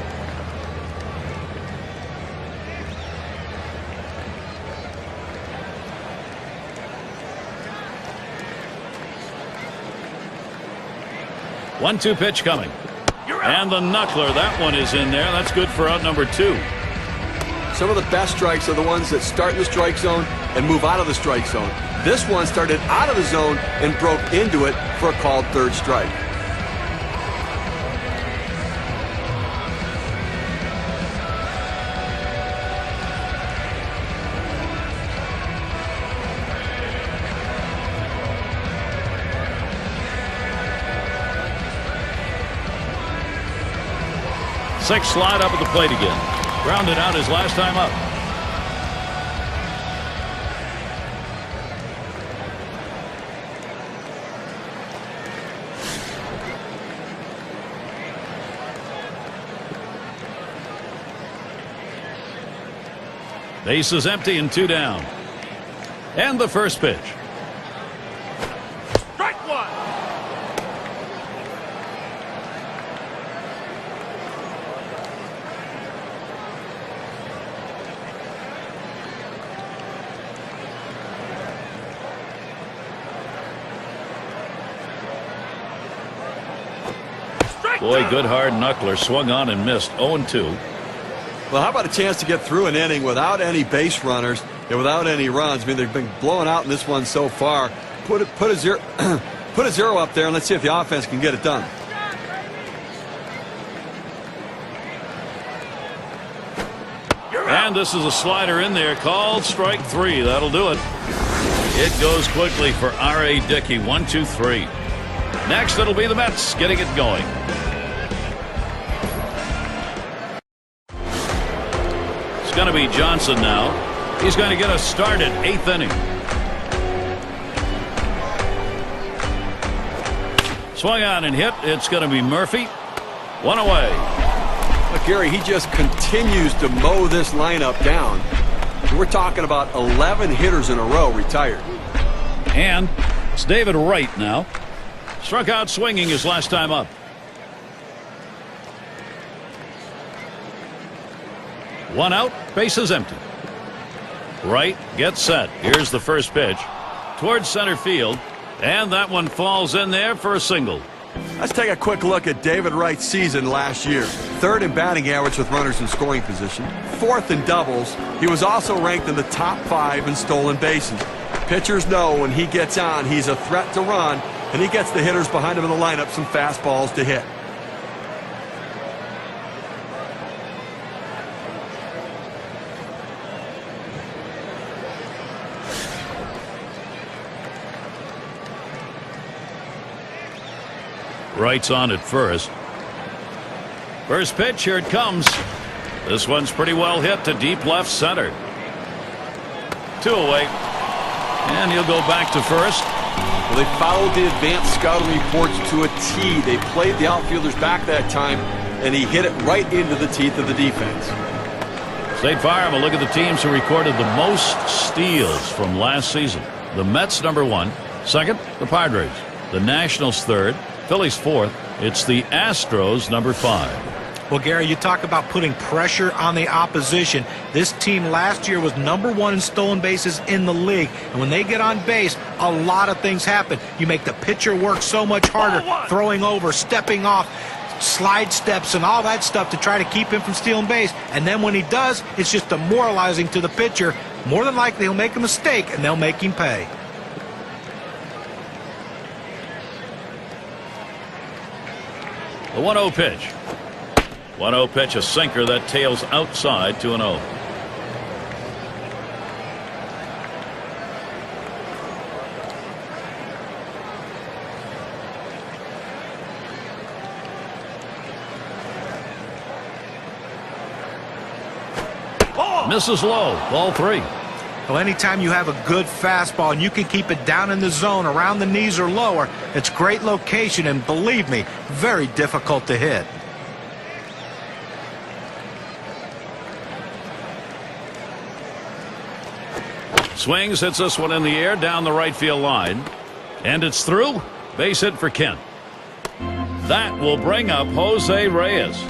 One-two pitch coming. And the knuckler, that one is in there. That's good for out number 2. Some of the best strikes are the ones that start in the strike zone and move out of the strike zone. This one started out of the zone and broke into it for a called third strike. Six slide up at the plate again. Grounded out his last time up. Base is empty and 2 down. And the first pitch. Strike 1. Boy, good hard knuckler. Swung on and missed. 0-2. Well, how about a chance to get through an inning without any base runners and without any runs? I mean, they've been blown out in this one so far. Put a zero, put a 0 up there, and let's see if the offense can get it done. And this is a slider in there called strike 3. That'll do it. It goes quickly for R.A. Dickey. 1, 2, 3. Next, it'll be the Mets getting it going. It's going to be Johnson now. He's going to get us started. 8th inning. Swung on and hit. It's going to be Murphy. 1 away. But Gary, he just continues to mow this lineup down. We're talking about 11 hitters in a row retired. And it's David Wright now. Struck out swinging his last time up. One out, bases empty. Right, get set. Here's the first pitch. Towards center field. And that one falls in there for a single. Let's take a quick look at David Wright's season last year. 3rd in batting average with runners in scoring position. 4th in doubles. He was also ranked in the top 5 in stolen bases. Pitchers know when he gets on, he's a threat to run, and he gets the hitters behind him in the lineup some fastballs to hit. Wright's on at first. First pitch, here it comes. This one's pretty well hit to deep left center. 2 away. And he'll go back to first. Well, they followed the advanced scouting reports to a T. They played the outfielders back that time, and he hit it right into the teeth of the defense. State Farm, a look at the teams who recorded the most steals from last season. The Mets, number 1. Second, the Padres. The Nationals, 3rd. Phillies, 4th. It's the Astros, number 5. Well, Gary, you talk about putting pressure on the opposition. This team last year was number 1 in stolen bases in the league. And when they get on base, a lot of things happen. You make the pitcher work so much harder, throwing over, stepping off, slide steps, and all that stuff to try to keep him from stealing base. And then when he does, it's just demoralizing to the pitcher. More than likely, he'll make a mistake, and they'll make him pay. The 1-0 pitch. 1-0 pitch, a sinker that tails outside 2-0. Misses low. Ball 3. Well, anytime you have a good fastball and you can keep it down in the zone around the knees or lower, it's great location and, believe me, very difficult to hit. Swings, hits this one in the air down the right field line. And it's through. Base hit for Kent. That will bring up Jose Reyes.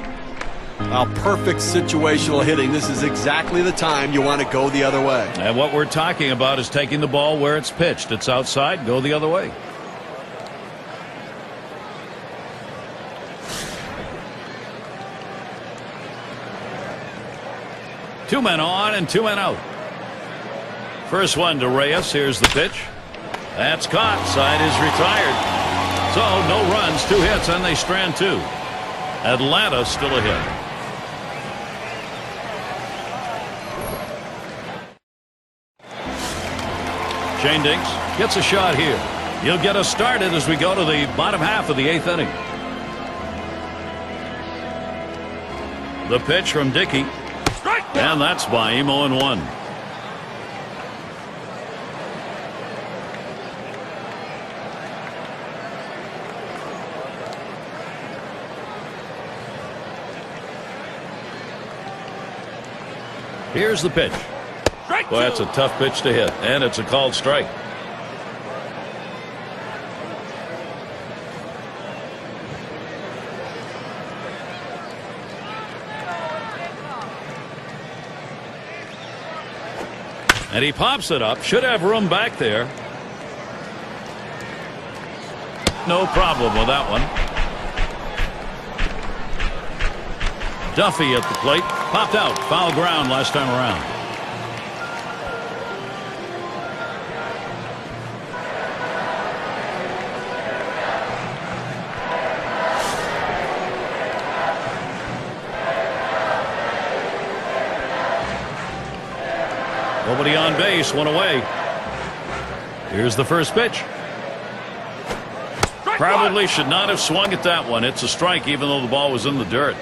Perfect situational hitting. This is exactly the time you want to go the other way. And what we're talking about is taking the ball where it's pitched. It's outside, go the other way. Two men on and 2 men out. First one to Reyes. Here's the pitch. That's caught. Side is retired. So no runs, 2 hits, and they strand 2. Atlanta still ahead. Shane Dinks gets a shot here. He'll get us started as we go to the bottom half of the 8th inning. The pitch from Dickey. And that's by him. 0-1. Here's the pitch. Boy, that's a tough pitch to hit, and it's a called strike. And he pops it up. Should have room back there. No problem with that one. Duffy at the plate. Popped out. Foul ground last time around. Nobody on base, 1 away. Here's the first pitch. Probably should not have swung at that one. It's a strike even though the ball was in the dirt.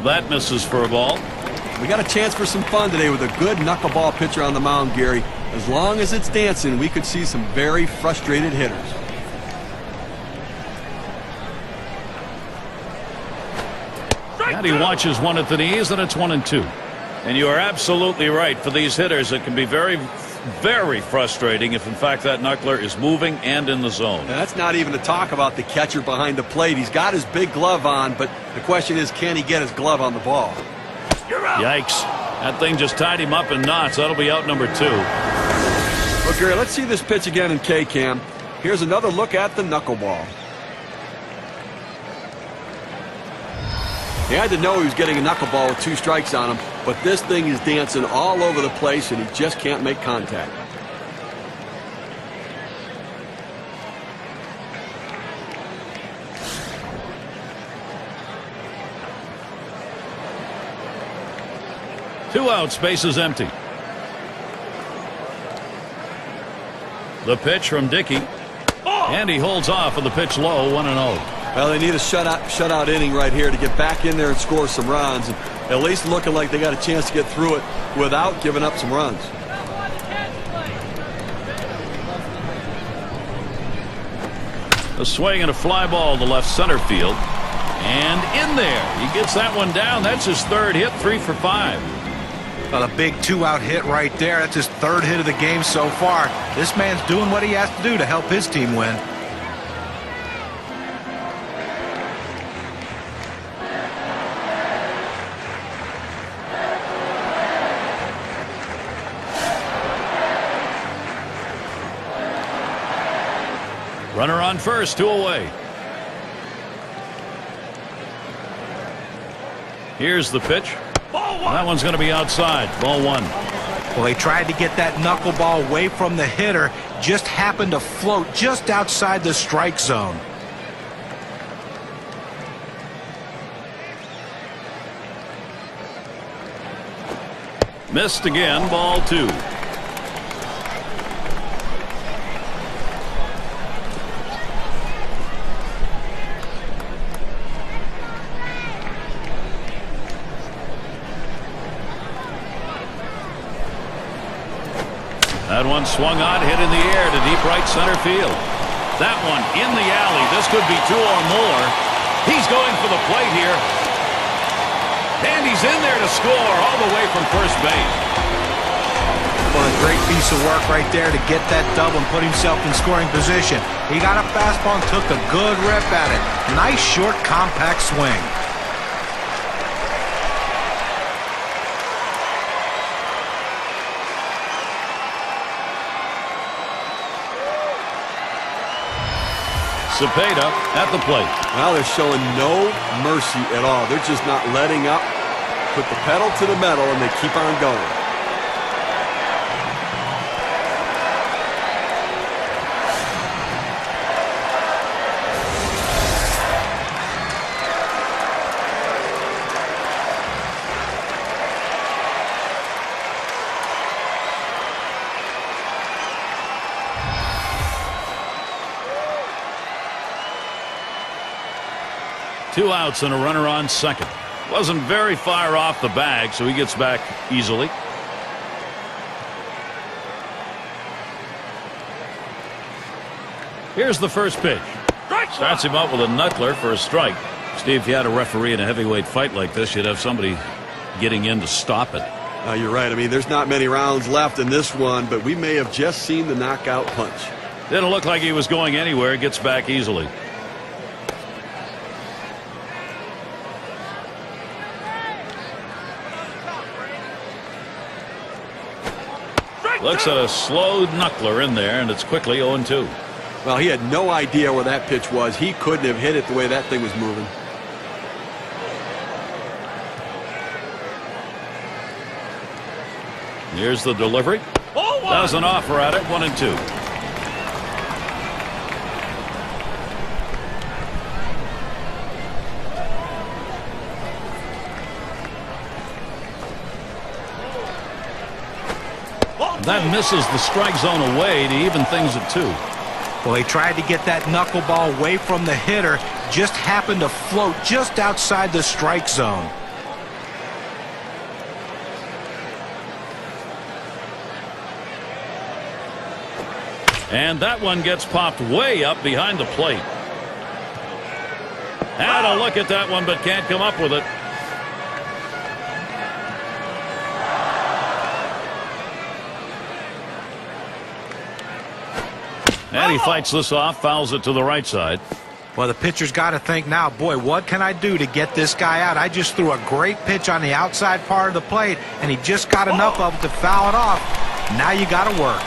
That misses for a ball. We got a chance for some fun today with a good knuckleball pitcher on the mound, Gary. As long as it's dancing, we could see some very frustrated hitters. And he watches one at the knees, and it's 1-2. And you are absolutely right. For these hitters, it can be very very frustrating if, in fact, that knuckler is moving and in the zone. And that's not even to talk about the catcher behind the plate. He's got his big glove on, but the question is, can he get his glove on the ball? Yikes. That thing just tied him up in knots. That'll be out number 2. Well, Gary, let's see this pitch again in K-Cam. Here's another look at the knuckleball. He had to know he was getting a knuckleball with 2 strikes on him, but this thing is dancing all over the place, and he just can't make contact. Two outs, bases empty. The pitch from Dickey. And he holds off with the pitch low, 1-0. Well, they need a shutout inning right here to get back in there and score some runs. And at least looking like they got a chance to get through it without giving up some runs. A swing and a fly ball to left center field. And in there. He gets that one down. That's his 3rd hit, 3 for 5. Well, a big 2-out hit right there. That's his 3rd hit of the game so far. This man's doing what he has to do to help his team win. Runner on first, 2 away. Here's the pitch. That one's going to be outside. Ball 1. Well, they tried to get that knuckleball away from the hitter. Just happened to float just outside the strike zone. Missed again. Ball 2. That one swung on, hit in the air to deep right center field. That one in the alley. This could be 2 or more. He's going for the plate here. And he's in there to score all the way from first base. Well, a great piece of work right there to get that double and put himself in scoring position. He got a fastball and took a good rip at it. Nice, short, compact swing. Cepeda at the plate. Now they're showing no mercy at all. They're just not letting up. Put the pedal to the metal, and they keep on going. Two outs and a runner on second. Wasn't very far off the bag, so he gets back easily. Here's the first pitch. Starts him out with a knuckler for a strike. Steve, if you had a referee in a heavyweight fight like this, you'd have somebody getting in to stop it. You're right. I mean, there's not many rounds left in this one, but we may have just seen the knockout punch. Didn't look like he was going anywhere. Gets back easily. Looks at a slow knuckler in there, and it's quickly 0-2. Well, he had no idea where that pitch was. He couldn't have hit it the way that thing was moving. Here's the delivery. Does an offer at it, 1-2. That misses the strike zone away to even things at 2. Well, they tried to get that knuckleball away from the hitter. Just happened to float just outside the strike zone. And that one gets popped way up behind the plate. Had a look at that one, but can't come up with it. And he fights this off, fouls it to the right side. Well, the pitcher's got to think now, boy, what can I do to get this guy out? I just threw a great pitch on the outside part of the plate, and he just got enough of it to foul it off. Now you got to work.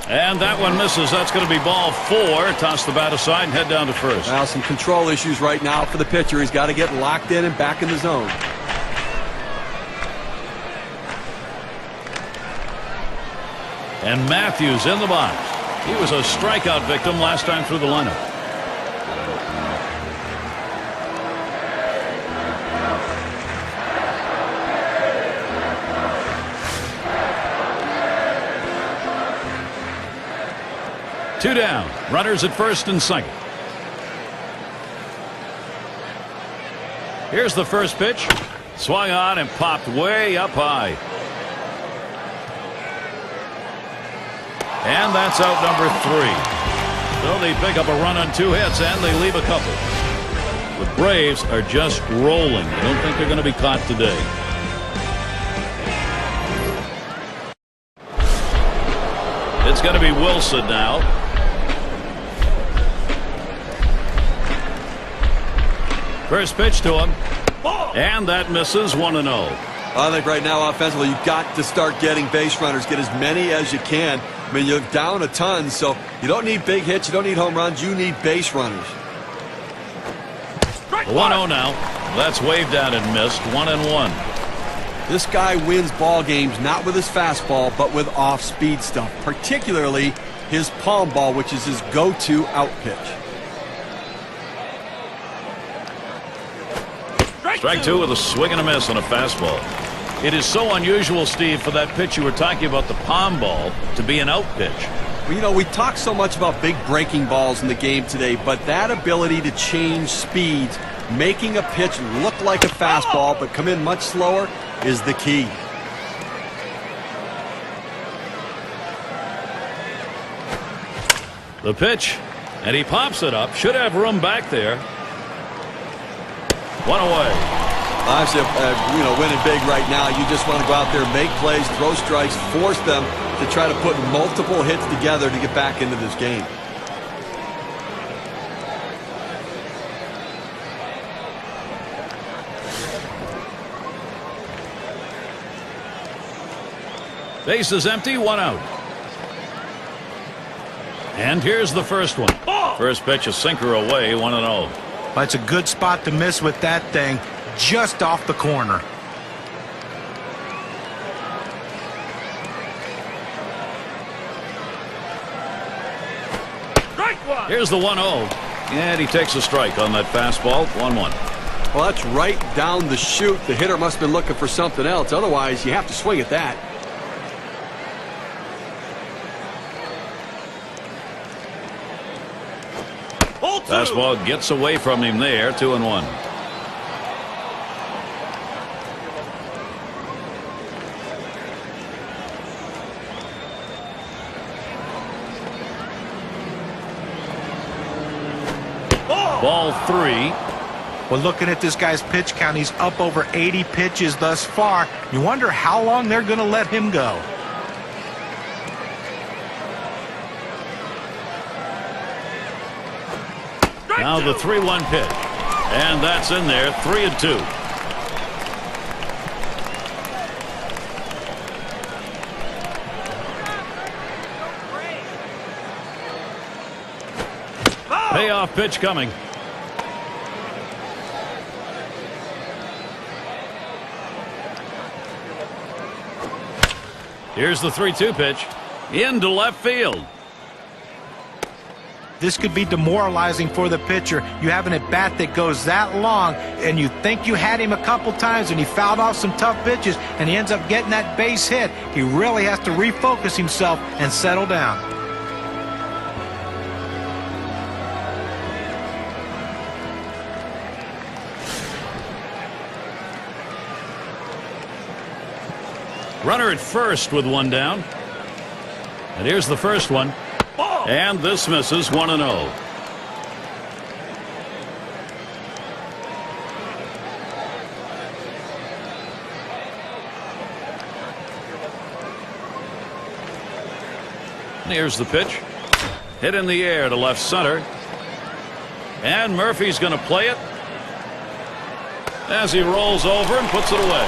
And that one misses. That's going to be ball 4. Toss the bat aside and head down to first. Now some control issues right now for the pitcher. He's got to get locked in and back in the zone. And Matthews in the box. He was a strikeout victim last time through the lineup. Two down. Runners at first and second. Here's the first pitch. Swung on and popped way up high. And that's out number 3. So they pick up a run on 2 hits and they leave a couple. The Braves are just rolling. I don't think they're going to be caught today. It's going to be Wilson now. First pitch to him. And that misses 1-0. I think right now offensively you've got to start getting base runners. Get as many as you can. I mean, you're down a ton, so you don't need big hits. You don't need home runs. You need base runners. 1-0 now. That's waved out and missed. 1-1. This guy wins ball games not with his fastball, but with off-speed stuff, particularly his palm ball, which is his go-to out pitch. Strike 2 with a swing and a miss on a fastball. It is so unusual, Steve, for that pitch you were talking about, the palm ball, to be an out pitch. Well, you know, we talk so much about big breaking balls in the game today, but that ability to change speeds, making a pitch look like a fastball but come in much slower, is the key. The pitch, and he pops it up. Should have room back there. One away. Obviously, you know, winning big right now, you just want to go out there, make plays, throw strikes, force them to try to put multiple hits together to get back into this game. Base is empty, 1 out. And here's the first one. First pitch, a sinker away, 1-0. Well, it's a good spot to miss with that thing, just off the corner. Here's the 1-0. And he takes a strike on that fastball. 1-1. Well, that's right down the chute. The hitter must have been looking for something else. Otherwise, you have to swing at that. Fastball gets away from him there. 2-1. Ball 3. Well, looking at this guy's pitch count, he's up over 80 pitches thus far. You wonder how long they're going to let him go. Now the 3-1 pitch. And that's in there. 3-2. Payoff pitch coming. Here's the 3-2 pitch. Into left field. This could be demoralizing for the pitcher. You have an at-bat that goes that long, and you think you had him a couple times, and he fouled off some tough pitches, and he ends up getting that base hit. He really has to refocus himself and settle down. Runner at first with 1 down. And here's the first one. And this misses. 1-0. And here's the pitch. Hit in the air to left center. And Murphy's going to play it as he rolls over and puts it away.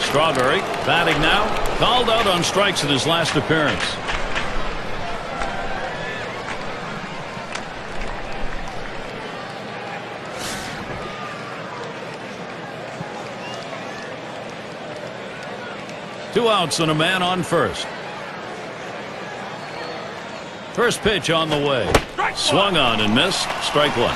Strawberry batting now. Called out on strikes in his last appearance. Two outs and a man on first. First pitch on the way. Swung on and missed. Strike one.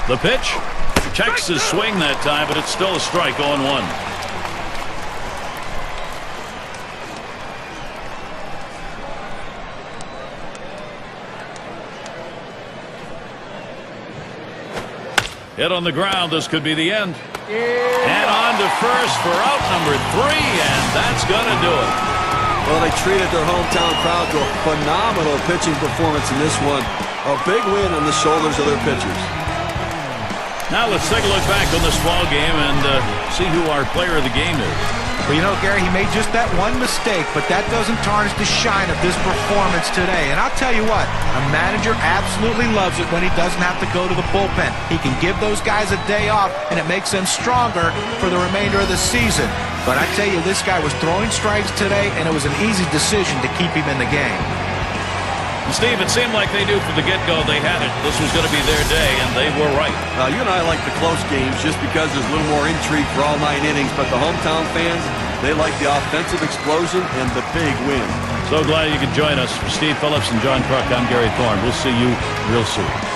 The pitch. Checks his swing that time, but it's still a strike. 0-1. Hit on the ground. This could be the end. And on to first for out number 3, and that's going to do it. Well, they treated their hometown crowd to a phenomenal pitching performance in this one. A big win on the shoulders of their pitchers. Now let's take a look back on this ball game and see who our player of the game is. Well, you know, Gary, he made just that one mistake, but that doesn't tarnish the shine of this performance today. And I'll tell you what, a manager absolutely loves it when he doesn't have to go to the bullpen. He can give those guys a day off, and it makes them stronger for the remainder of the season. But I tell you, this guy was throwing strikes today, and it was an easy decision to keep him in the game. Steve, it seemed like they knew from the get-go they had it. This was going to be their day, and they were right. You and I like the close games just because there's a little more intrigue for all 9 innings, but the hometown fans, they like the offensive explosion and the big win. So glad you could join us. For Steve Phillips and John Kruk, I'm Gary Thorne. We'll see you real soon.